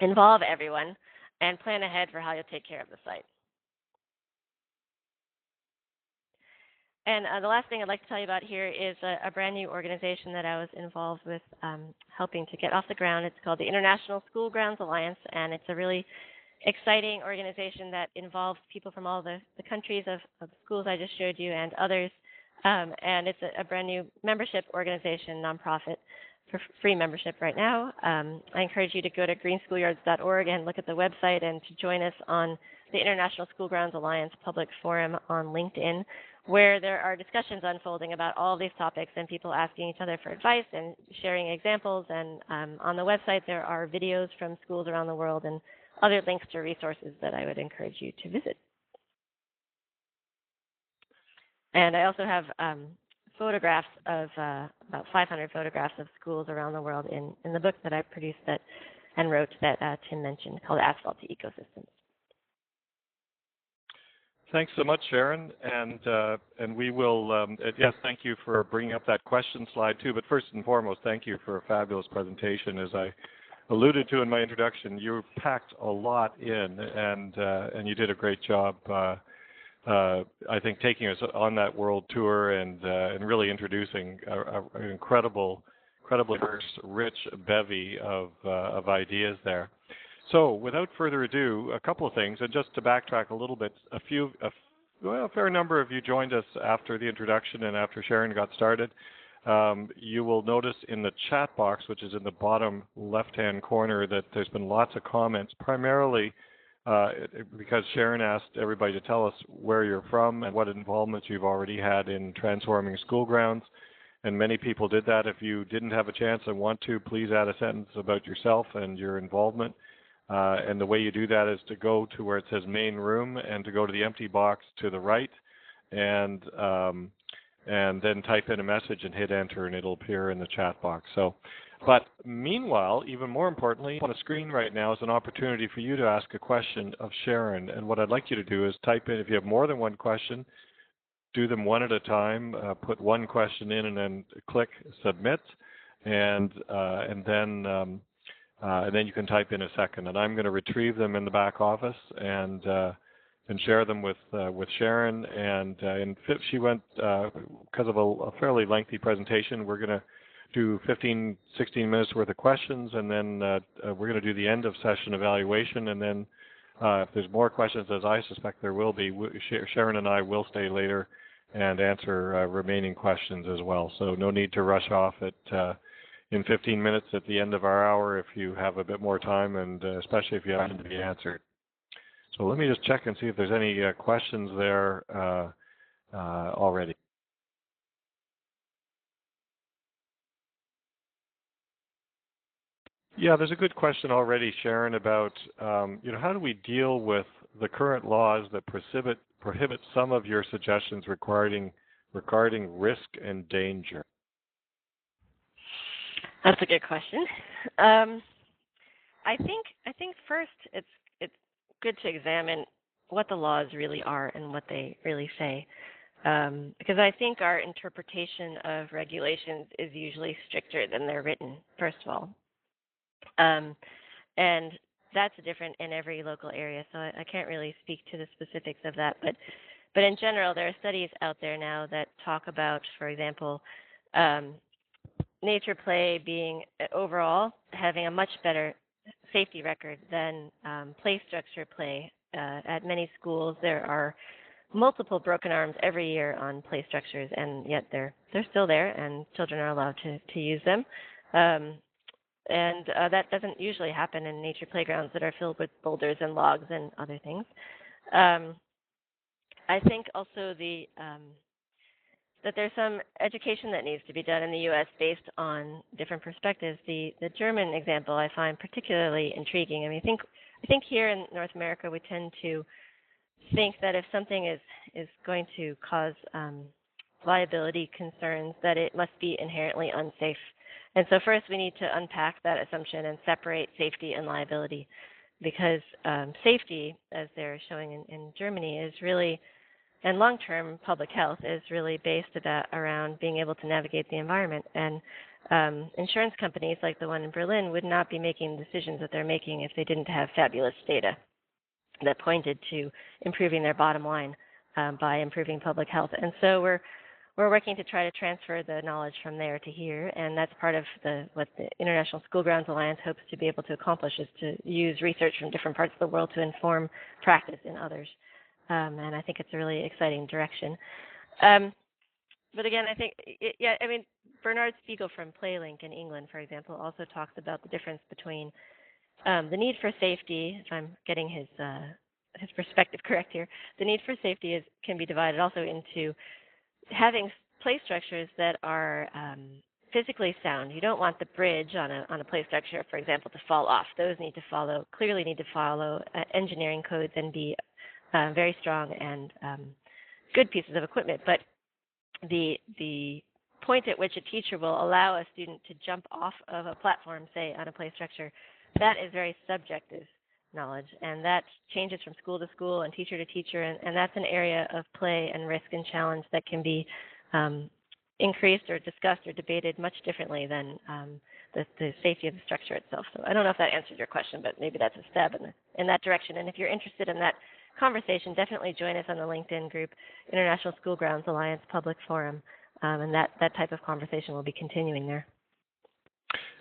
Involve everyone, and plan ahead for how you'll take care of the site. And the last thing I'd like to tell you about here is a brand new organization that I was involved with helping to get off the ground. It's called the International School Grounds Alliance, and it's a really exciting organization that involves people from all the countries of schools I just showed you and others. And it's a brand new membership organization, nonprofit, for free membership right now. I encourage you to go to greenschoolyards.org and look at the website and to join us on the International School Grounds Alliance Public Forum on LinkedIn, where there are discussions unfolding about all of these topics and people asking each other for advice and sharing examples. And on the website, there are videos from schools around the world and other links to resources that I would encourage you to visit. And I also have photographs of about 500 photographs of schools around the world in the book that I produced and wrote that Tim mentioned, called Asphalt to Ecosystems. Thanks so much, Sharon. And we will, yes, thank you for bringing up that question slide too. But first and foremost, thank you for a fabulous presentation. As I alluded to in my introduction, you packed a lot in, and you did a great job. I think taking us on that world tour and really introducing an incredibly rich bevy of ideas there. So, without further ado, a couple of things, and just to backtrack a little bit, a fair number of you joined us after the introduction and after Sharon got started. You will notice in the chat box, which is in the bottom left-hand corner, that there's been lots of comments, primarily because Sharon asked everybody to tell us where you're from and what involvement you've already had in transforming school grounds. And many people did that. If you didn't have a chance and want to, please add a sentence about yourself and your involvement. And the way you do that is to go to where it says main room and to go to the empty box to the right, and then type in a message and hit enter, and it'll appear in the chat box. But meanwhile, even more importantly, on the screen right now is an opportunity for you to ask a question of Sharon. And what I'd like you to do is type in, if you have more than one question, do them one at a time, put one question in and then click submit, and then you can type in a second. And I'm going to retrieve them in the back office and share them with Sharon. And she went, because of a fairly lengthy presentation, we're going to do 15, 16 minutes worth of questions, and then we're going to do the end of session evaluation, and then if there's more questions, as I suspect there will be, Sharon and I will stay later and answer remaining questions as well. So no need to rush off in 15 minutes at the end of our hour if you have a bit more time, and especially if you have them to be answered. So let me just check and see if there's any questions there already. Yeah, there's a good question already, Sharon, about how do we deal with the current laws that prohibit some of your suggestions regarding risk and danger? That's a good question. I think first it's good to examine what the laws really are and what they really say, because I think our interpretation of regulations is usually stricter than they're written. First of all. And that's different in every local area, so I can't really speak to the specifics of that. But in general, there are studies out there now that talk about, for example, um, nature play being overall having a much better safety record than play structure play. At many schools, there are multiple broken arms every year on play structures, and yet they're still there, and children are allowed to use them. Um, and that doesn't usually happen in nature playgrounds that are filled with boulders and logs and other things. Um, I think also that there's some education that needs to be done in the U.S. based on different perspectives. The German example I find particularly intriguing. I mean, I think here in North America we tend to think that if something is going to cause liability concerns, that it must be inherently unsafe. And so first we need to unpack that assumption and separate safety and liability, because safety, as they're showing in Germany, is really, and long-term public health is really based around being able to navigate the environment. And insurance companies like the one in Berlin would not be making the decisions that they're making if they didn't have fabulous data that pointed to improving their bottom line by improving public health. And so we're working to try to transfer the knowledge from there to here, and that's part of what the International School Grounds Alliance hopes to be able to accomplish, is to use research from different parts of the world to inform practice in others. And I think it's a really exciting direction. But again, I think, Bernard Spiegel from PlayLink in England, for example, also talks about the difference between the need for safety, if I'm getting his perspective correct here. The need for safety can be divided also into having play structures that are physically sound. You don't want the bridge on a play structure, for example, to fall off. Those clearly need to follow engineering codes and be very strong and good pieces of equipment. But the point at which a teacher will allow a student to jump off of a platform, say on a play structure, that is very subjective knowledge, and that changes from school to school and teacher to teacher, and that's an area of play and risk and challenge that can be increased or discussed or debated much differently than the safety of the structure itself. So I don't know if that answers your question, but maybe that's a step in that direction. And if you're interested in that conversation, definitely join us on the LinkedIn group, International School Grounds Alliance Public Forum, and that type of conversation will be continuing there.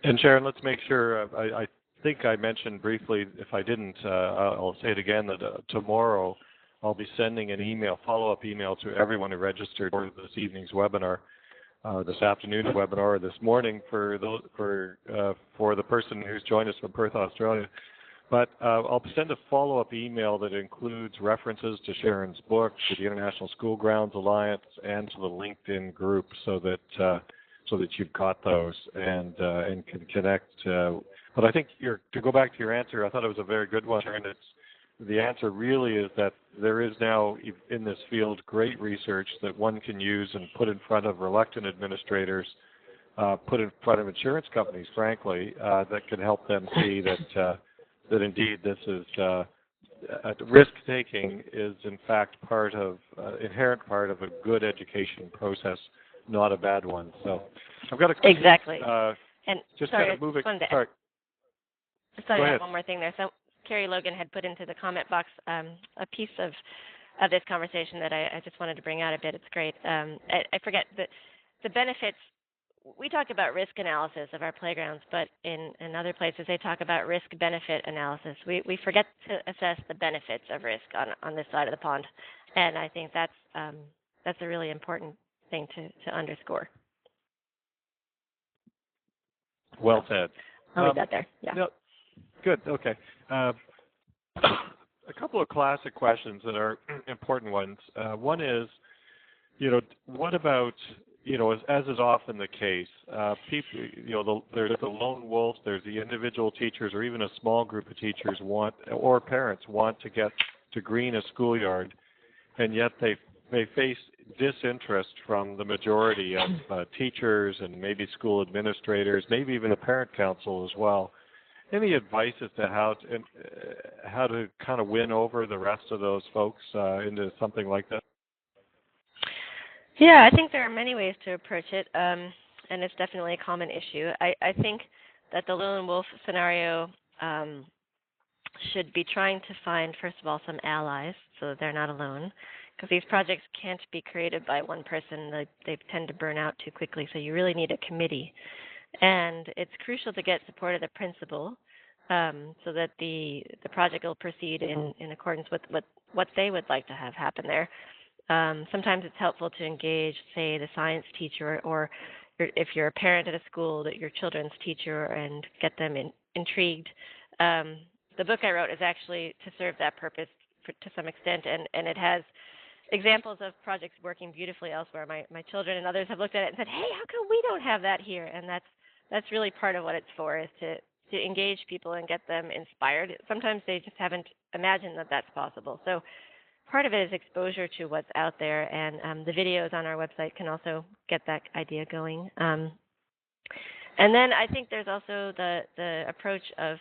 And Sharon, let's make sure, I think I mentioned briefly, if I didn't, I'll say it again, that tomorrow I'll be sending an follow-up email to everyone who registered for this evening's webinar, this afternoon's webinar, this morning for the person who's joined us from Perth, Australia. But I'll send a follow-up email that includes references to Sharon's book, to the International School Grounds Alliance, and to the LinkedIn group, so that you've got those and can connect. But I think to go back to your answer, I thought it was a very good one, Sharon. The answer really is that there is now in this field great research that one can use and put in front of reluctant administrators, put in front of insurance companies, frankly, that can help them see that indeed this is risk-taking is in fact inherent part of a good education process, not a bad one. So I've got a question. Exactly. And just sorry, kind of moving. Sorry, Go I ahead. have one more thing there. So Carrie Logan had put into the comment box a piece of this conversation that I just wanted to bring out a bit. It's great. I forget the benefits. We talk about risk analysis of our playgrounds, but in other places they talk about risk-benefit analysis. We forget to assess the benefits of risk on this side of the pond, and I think that's a really important thing to underscore. Well said. I'll leave that there. Yeah. No, good. Okay. A couple of classic questions that are important ones. One is, what about, as is often the case, people, there's the lone wolf, there's the individual teachers, or even a small group of teachers or parents want to get to green a schoolyard, and yet they face disinterest from the majority of teachers and maybe school administrators, maybe even the parent council as well. Any advice as to how to kind of win over the rest of those folks into something like that? Yeah, I think there are many ways to approach it, and it's definitely a common issue. I think that the lone wolf scenario should be trying to find, first of all, some allies so that they're not alone, because these projects can't be created by one person. They tend to burn out too quickly, so you really need a committee. And it's crucial to get support of the principal so that the project will proceed in accordance with what they would like to have happen there. Sometimes it's helpful to engage, say, the science teacher, or if you're a parent at a school, that your children's teacher, and get them intrigued. The book I wrote is actually to serve that purpose to some extent, and it has examples of projects working beautifully elsewhere. My children and others have looked at it and said, "Hey, how come we don't have that here?" And that's really part of what it's for, is to engage people and get them inspired. Sometimes they just haven't imagined that that's possible. So part of it is exposure to what's out there, and the videos on our website can also get that idea going. And then I think there's also the approach of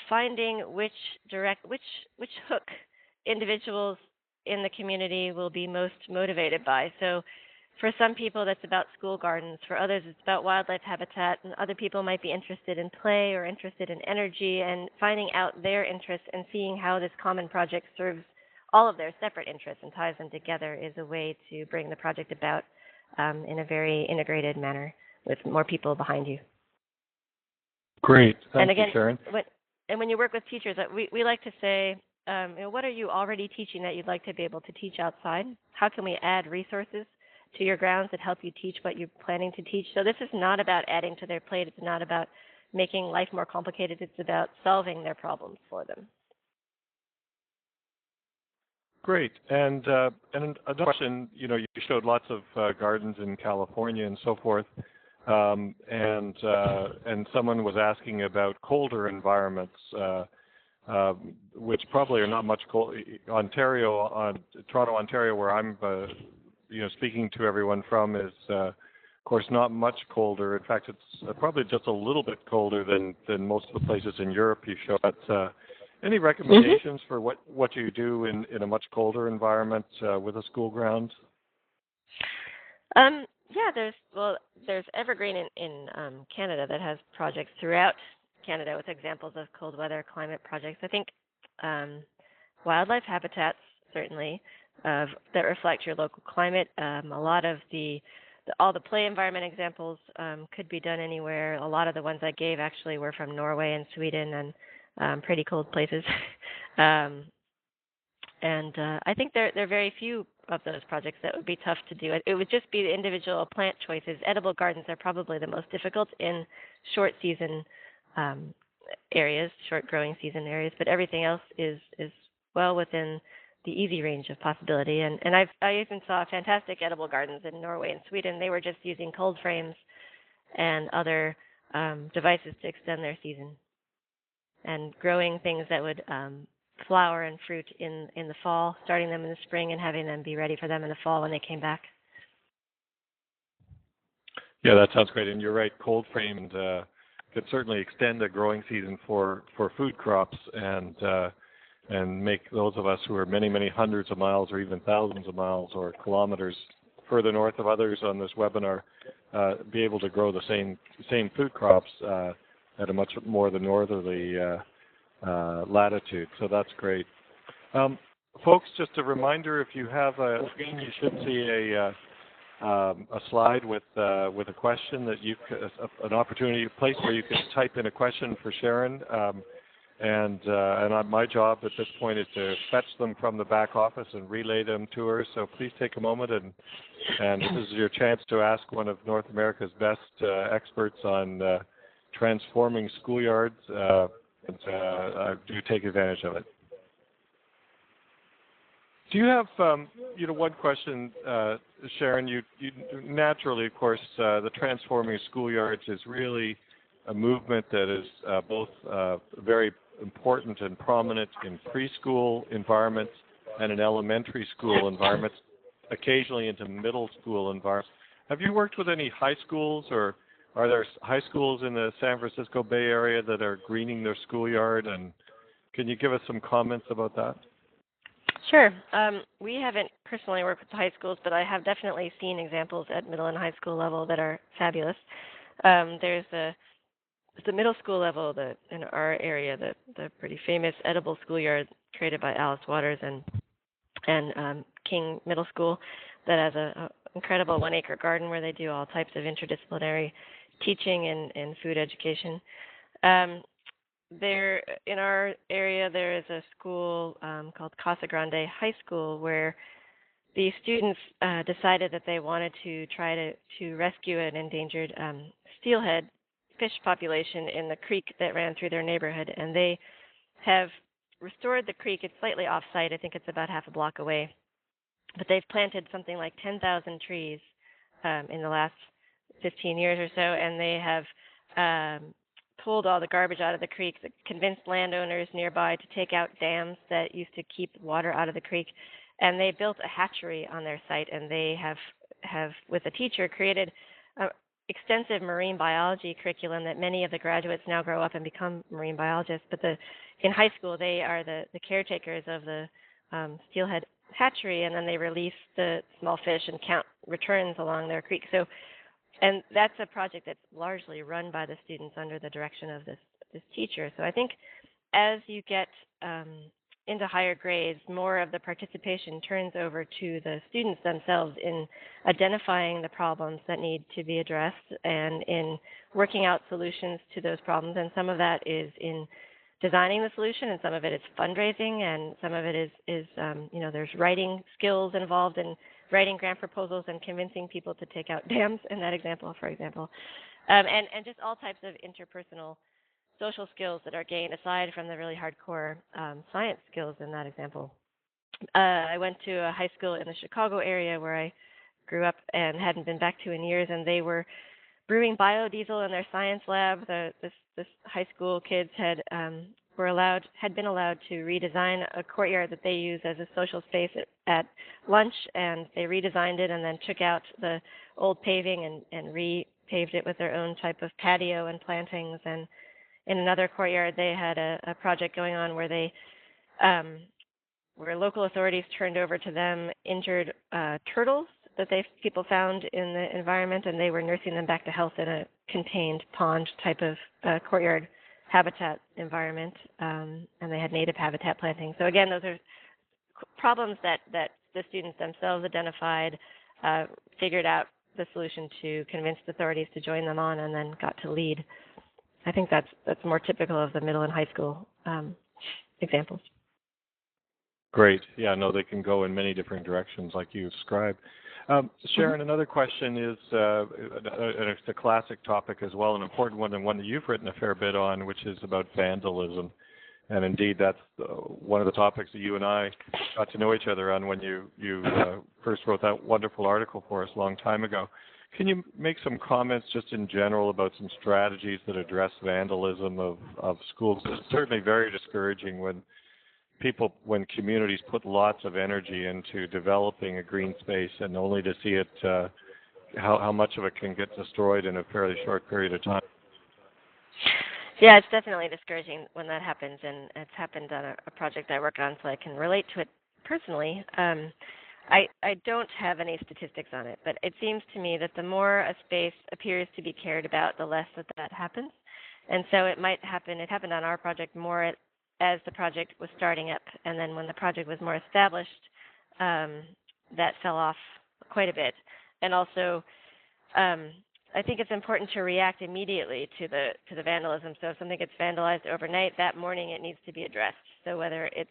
finding which hook individuals in the community will be most motivated by. So for some people, that's about school gardens. For others, it's about wildlife habitat. And other people might be interested in play or interested in energy, and finding out their interests and seeing how this common project serves all of their separate interests and ties them together is a way to bring the project about in a very integrated manner with more people behind you. Great. Thank and again, you, Sharon. When you work with teachers, we like to say, what are you already teaching that you'd like to be able to teach outside? How can we add resources to your grounds that help you teach what you're planning to teach? So this is not about adding to their plate. It's not about making life more complicated. It's about solving their problems for them. Great. And another question, you showed lots of gardens in California and so forth, and someone was asking about colder environments, which probably are not much cold. Toronto, Ontario, where I'm speaking to everyone from, is of course not much colder. In fact, it's probably just a little bit colder than most of the places in Europe you show. But any recommendations for what you do in a much colder environment with a school ground? Yeah, there's Evergreen in Canada that has projects throughout Canada with examples of cold weather climate projects. I think wildlife habitats certainly that reflect your local climate. A lot of all the play environment examples could be done anywhere. A lot of the ones I gave actually were from Norway and Sweden, and pretty cold places. And I think there are very few of those projects that would be tough to do. It would just be the individual plant choices. Edible gardens are probably the most difficult in short season areas, short growing season areas, but everything else is well within the easy range of possibility. And I even saw fantastic edible gardens in Norway and Sweden. They were just using cold frames and other devices to extend their season, and growing things that would flower and fruit in the fall, starting them in the spring and having them be ready for them in the fall when they came back. Yeah, that sounds great. And you're right, cold framed could certainly extend a growing season for food crops, and make those of us who are many, many hundreds of miles or even thousands of miles or kilometers further north of others on this webinar be able to grow the same food crops at a much more the northerly latitude. So that's great. Folks, just a reminder, if you have a screen, you should see a slide with a question that an opportunity, a place where you can type in a question for Sharon. And my job at this point is to fetch them from the back office and relay them to her. So please take a moment, and this is your chance to ask one of North America's best experts on transforming schoolyards. Do take advantage of it. Do you have, one question, Sharon? You naturally, of course, the transforming schoolyards is really a movement that is both very important and prominent in preschool environments and in elementary school environments, occasionally into middle school environments. Have you worked with any high schools, or are there high schools in the San Francisco Bay Area that are greening their schoolyard? And can you give us some comments about that? Sure. We haven't personally worked with the high schools, but I have definitely seen examples at middle and high school level that are fabulous. There's At the middle school level, in our area, the pretty famous edible schoolyard created by Alice Waters and King Middle School, that has a incredible 1-acre garden where they do all types of interdisciplinary teaching and food education. There in our area, there is a school called Casa Grande High School where the students decided that they wanted to try to rescue an endangered steelhead fish population in the creek that ran through their neighborhood, and they have restored the creek. It's slightly off-site. I think it's about half a block away, but they've planted something like 10,000 trees in the last 15 years or so, and they have pulled all the garbage out of the creek, convinced landowners nearby to take out dams that used to keep water out of the creek, and they built a hatchery on their site, and they have with a teacher, created an extensive marine biology curriculum that many of the graduates now grow up and become marine biologists. But in high school, they are the caretakers of the steelhead hatchery, and then they release the small fish and count returns along their creek. And that's a project that's largely run by the students under the direction of this teacher. So I think as you get into higher grades, more of the participation turns over to the students themselves in identifying the problems that need to be addressed and in working out solutions to those problems. And some of that is in designing the solution, and some of it is fundraising, and some of it is there's writing skills involved in writing grant proposals and convincing people to take out dams in that example, for example, and just all types of interpersonal social skills that are gained aside from the really hardcore science skills in that example. I went to a high school in the Chicago area where I grew up and hadn't been back to in years, and they were brewing biodiesel in their science lab. This high school kids had been allowed to redesign a courtyard that they use as a social space at lunch, and they redesigned it and then took out the old paving and repaved it with their own type of patio and plantings. And in another courtyard, they had a project going on where they where local authorities turned over to them injured turtles that people found in the environment, and they were nursing them back to health in a contained pond type of courtyard habitat environment, and they had native habitat planting. So again, those are problems that the students themselves identified, figured out the solution to, convinced authorities to join them on, and then got to lead. I think that's more typical of the middle and high school examples. Great. Yeah, no, they can go in many different directions like you described. Sharon, another question is, and it's a classic topic as well, an important one, and one that you've written a fair bit on, which is about vandalism. And indeed, that's one of the topics that you and I got to know each other on when you first wrote that wonderful article for us a long time ago. Can you make some comments just in general about some strategies that address vandalism of schools? It's certainly very discouraging when communities put lots of energy into developing a green space and only to see it, how much of it can get destroyed in a fairly short period of time. Yeah, it's definitely discouraging when that happens, and it's happened on a project I work on, so I can relate to it personally. I don't have any statistics on it, but it seems to me that the more a space appears to be cared about, the less that happens. And so it might happen, it happened on our project more as the project was starting up, and then when the project was more established, that fell off quite a bit. And also, I think it's important to react immediately to the vandalism. So if something gets vandalized overnight, that morning it needs to be addressed. So whether it's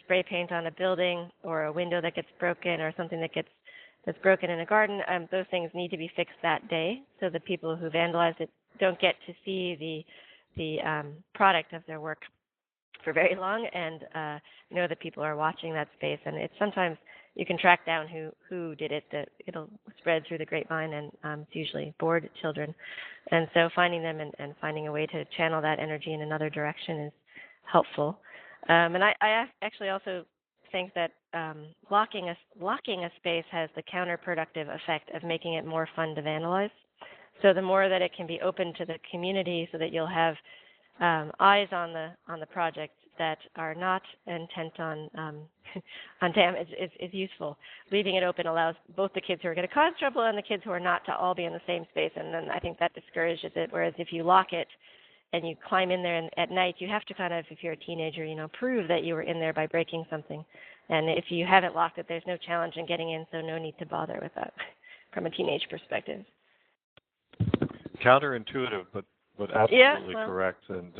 spray paint on a building or a window that gets broken or something that's broken in a garden, those things need to be fixed that day, so the people who vandalized it don't get to see the product of their work for very long, and know that people are watching that space. And it's sometimes you can track down who did it, that it'll spread through the grapevine, and it's usually bored children. And so finding them and finding a way to channel that energy in another direction is helpful. And I actually also think that blocking a space has the counterproductive effect of making it more fun to vandalize. So the more that it can be open to the community, so that you'll have eyes on the project that are not intent on damage is useful. Leaving it open allows both the kids who are going to cause trouble and the kids who are not to all be in the same space, and then I think that discourages it. Whereas if you lock it, and you climb in there, and at night you have to kind of, if you're a teenager, prove that you were in there by breaking something. And if you haven't locked it, there's no challenge in getting in, so no need to bother with that from a teenage perspective. Counterintuitive, but absolutely correct. And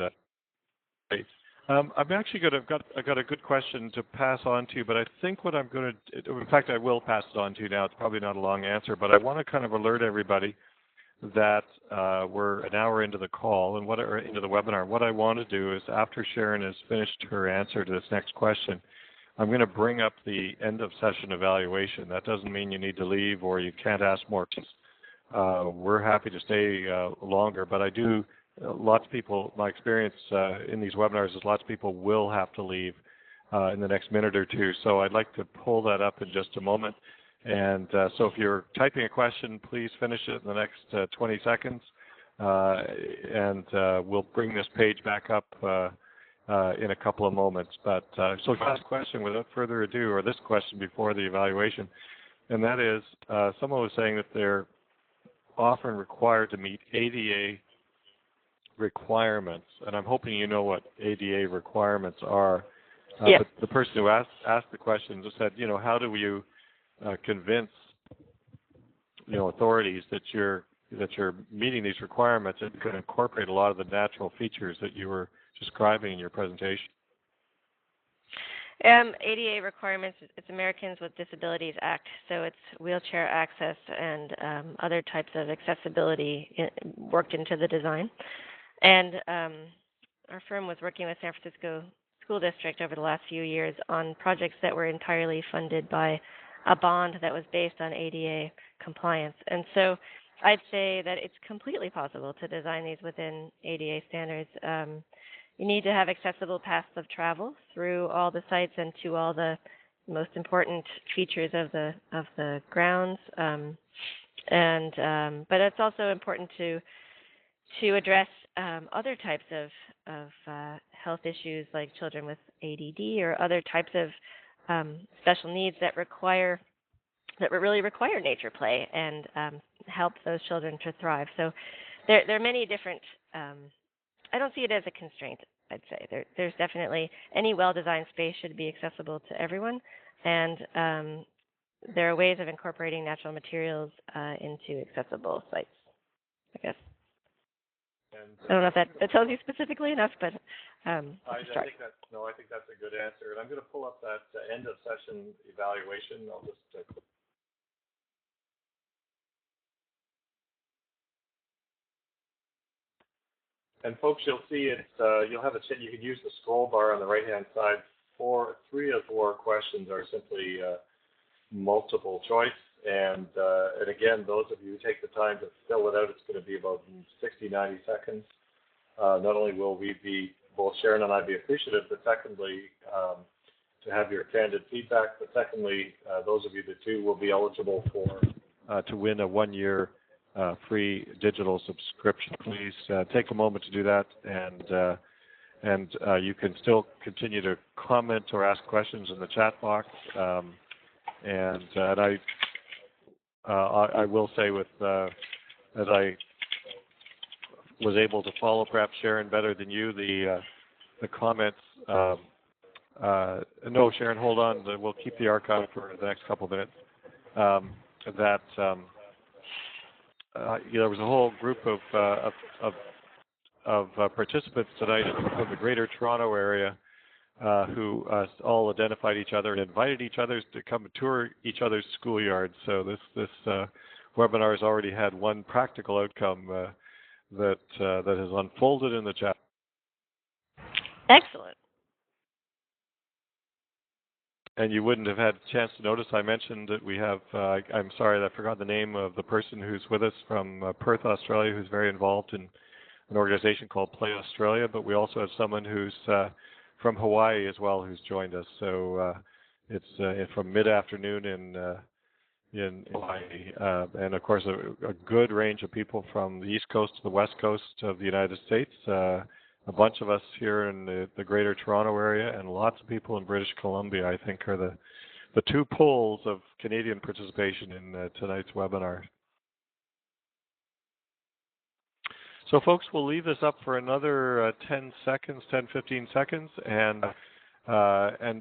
I'm actually I've got a good question to pass on to you, but I think what I'm going to, in fact, I will pass it on to you now. It's probably not a long answer, but I want to kind of alert everybody that we're an hour into the call and into the webinar. What I want to do is, after Sharon has finished her answer to this next question, I'm going to bring up the end of session evaluation. That doesn't mean you need to leave or you can't ask more questions. We're happy to stay longer, but I do. Lots of people, my experience in these webinars is lots of people will have to leave in the next minute or two. So I'd like to pull that up in just a moment. And so if you're typing a question, please finish it in the next 20 seconds. And we'll bring this page back up in a couple of moments. But so last question without further ado, or this question before the evaluation, and that is, someone was saying that they're often required to meet ADA requirements, and I'm hoping you know what ADA requirements are. Yes. But the person who asked the question just said, how do you convince authorities that you're meeting these requirements and can incorporate a lot of the natural features that you were describing in your presentation? ADA requirements, it's Americans with Disabilities Act, so it's wheelchair access and other types of accessibility worked into the design. And our firm was working with San Francisco School District over the last few years on projects that were entirely funded by a bond that was based on ADA compliance. And so I'd say that it's completely possible to design these within ADA standards. You need to have accessible paths of travel through all the sites and to all the most important features of the grounds. But it's also important to address other types of health issues like children with ADD or other types of special needs that really require nature play and help those children to thrive. So there are many different. I don't see it as a constraint. I'd say there's definitely any well-designed space should be accessible to everyone, and there are ways of incorporating natural materials into accessible sites, I guess. I don't know if that tells you specifically enough, but I think that's a good answer. And I'm going to pull up that end of session evaluation. I'll just and folks, you'll see it. You'll have you can use the scroll bar on the right-hand side. 3 of 4 questions are simply multiple choice. And again, those of you who take the time to fill it out, it's going to be about 60, 90 seconds. Not only will both Sharon and I be appreciative, but secondly, to have your candid feedback, but secondly, those of you that do will be eligible to win a 1-year free digital subscription. Please take a moment to do that, and you can still continue to comment or ask questions in the chat box. And I will say, as I was able to follow perhaps Sharon better than you, the comments. No, Sharon, hold on. We'll keep the archive for the next couple of minutes. There was a whole group of participants tonight from the Greater Toronto area who all identified each other and invited each other to come tour each other's schoolyards. So this webinar has already had one practical outcome that has unfolded in the chat. Excellent. And you wouldn't have had a chance to notice, I mentioned that we have, I'm sorry, I forgot the name of the person who's with us from Perth, Australia, who's very involved in an organization called Play Australia, but we also have someone who's from Hawaii as well who's joined us. So it's from mid-afternoon in Hawaii. And of course, a good range of people from the East Coast to the West Coast of the United States. A bunch of us here in the Greater Toronto area, and lots of people in British Columbia, I think, are the 2 poles of Canadian participation in tonight's webinar. So, folks, we'll leave this up for another 10 seconds, 10, 15 seconds, and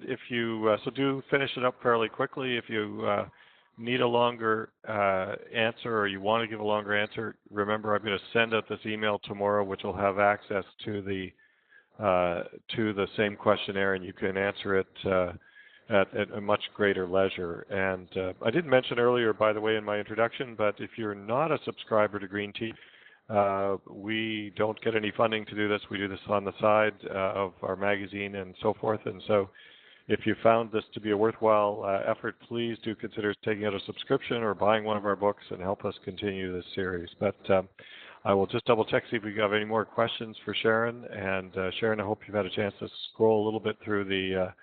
if you so do finish it up fairly quickly. If you need a longer answer or you want to give a longer answer, remember I'm going to send out this email tomorrow, which will have access to the same questionnaire, and you can answer it at a much greater leisure. And I didn't mention earlier, by the way, in my introduction, but if you're not a subscriber to Green Tea, we don't get any funding to do this. We do this on the side of our magazine and so forth. And so if you found this to be a worthwhile effort, please do consider taking out a subscription or buying one of our books and help us continue this series. But I will just double check, see if we have any more questions for Sharon. And Sharon, I hope you've had a chance to scroll a little bit through the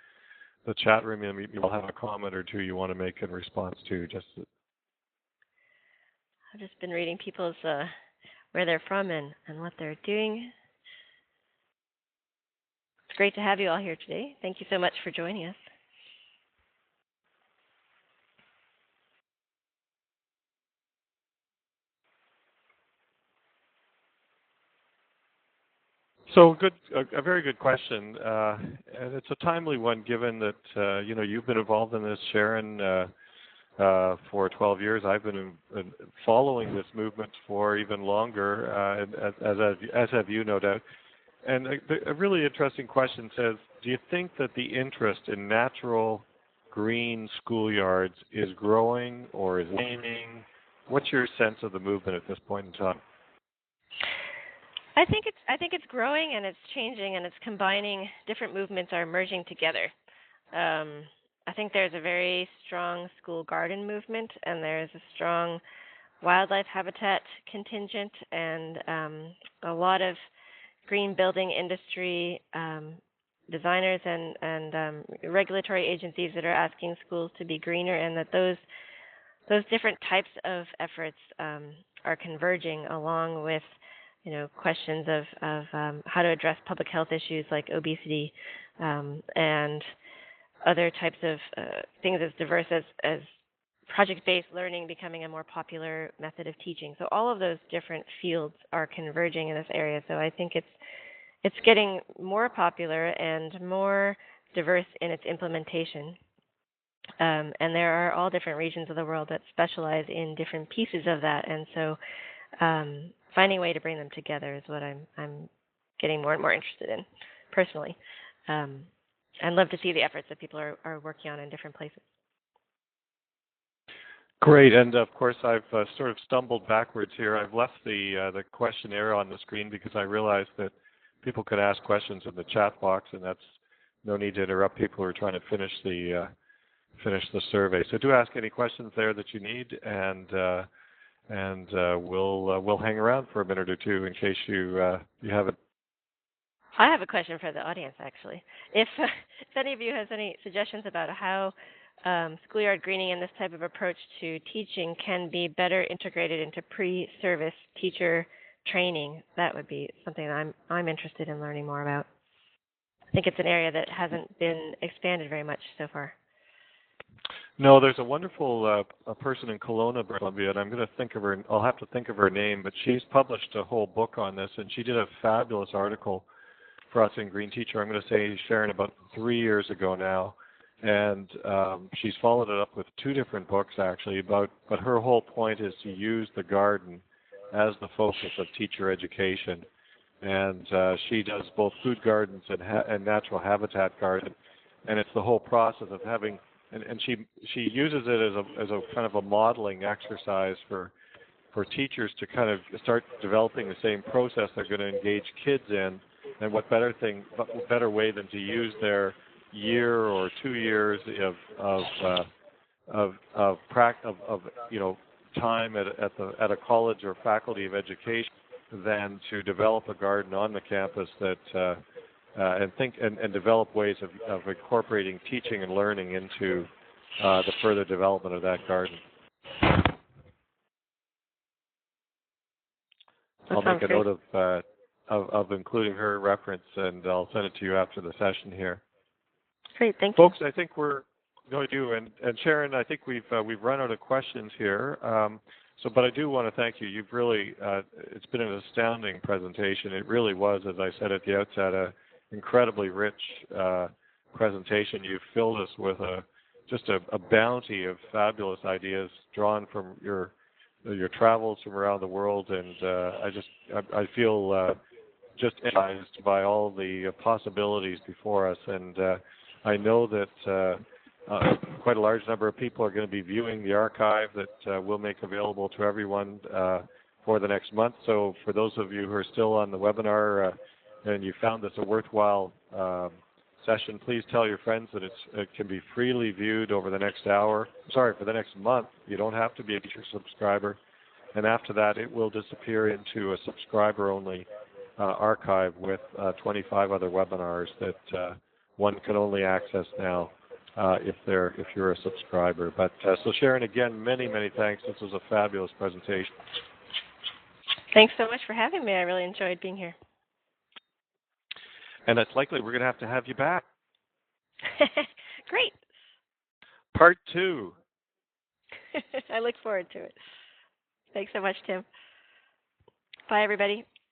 chat room, and you'll have a comment or two you want to make in response to. I've just been reading people's where they're from and what they're doing. It's great to have you all here today. Thank you so much for joining us. So a very good question, and it's a timely one given that you've been involved in this, Sharon, for 12 years. I've been following this movement for even longer, as have you, no doubt. And a really interesting question says, do you think that the interest in natural green schoolyards is growing or is waning? What's your sense of the movement at this point in time? I think it's growing and it's changing and it's combining. Different movements are merging together. I think there's a very strong school garden movement, and there's a strong wildlife habitat contingent, and a lot of green building industry designers and regulatory agencies that are asking schools to be greener, and that those different types of efforts are converging along with questions of how to address public health issues like obesity and other types of things as diverse as project-based learning becoming a more popular method of teaching. So all of those different fields are converging in this area. So I think it's getting more popular and more diverse in its implementation. And there are all different regions of the world that specialize in different pieces of that. And so finding a way to bring them together is what I'm getting more and more interested in personally. I'd love to see the efforts that people are working on in different places. Great, and of course I've sort of stumbled backwards here. I've left the questionnaire on the screen because I realized that people could ask questions in the chat box, and that's no need to interrupt people who are trying to finish the survey. So do ask any questions there that you need, and we'll hang around for a minute or two in case you haven't. I have a question for the audience, actually. If any of you has any suggestions about how schoolyard greening and this type of approach to teaching can be better integrated into pre-service teacher training, that would be something that I'm interested in learning more about. I think it's an area that hasn't been expanded very much so far. No, there's a wonderful a person in Kelowna, British Columbia, and I'm going to think of her. I'll have to think of her name, but she's published a whole book on this, and she did a fabulous article for us in Green Teacher. I'm going to say, Sharon, about 3 years ago now, and she's followed it up with 2 different books actually. But her whole point is to use the garden as the focus of teacher education, and she does both food gardens and natural habitat garden, and it's the whole process of having. And she uses it as a kind of a modeling exercise for teachers to kind of start developing the same process they're going to engage kids in. And what better way than to use their year or 2 years of time at a college or faculty of education than to develop a garden on the campus that. And develop ways of incorporating teaching and learning into the further development of that garden. I'll make a note of including her reference, and I'll send it to you after the session here. Great, thank you. Folks, I think we're going to do, and Sharon, I think we've run out of questions here. But I do want to thank you. You've really, it's been an astounding presentation. It really was, as I said at the outset, a incredibly rich presentation. You've filled us with just a bounty of fabulous ideas drawn from your travels from around the world, and I feel just energized by all the possibilities before us, and I know that quite a large number of people are going to be viewing the archive that we'll make available to everyone for the next month. So for those of you who are still on the webinar and you found this a worthwhile session, please tell your friends that it can be freely viewed over the next hour. Sorry, for the next month. You don't have to be a teacher subscriber. And after that, it will disappear into a subscriber-only archive with 25 other webinars that one can only access now if you're a subscriber. But so Sharon, again, many thanks. This was a fabulous presentation. Thanks so much for having me. I really enjoyed being here. And it's likely we're going to have you back. Great. Part 2. I look forward to it. Thanks so much, Tim. Bye, everybody.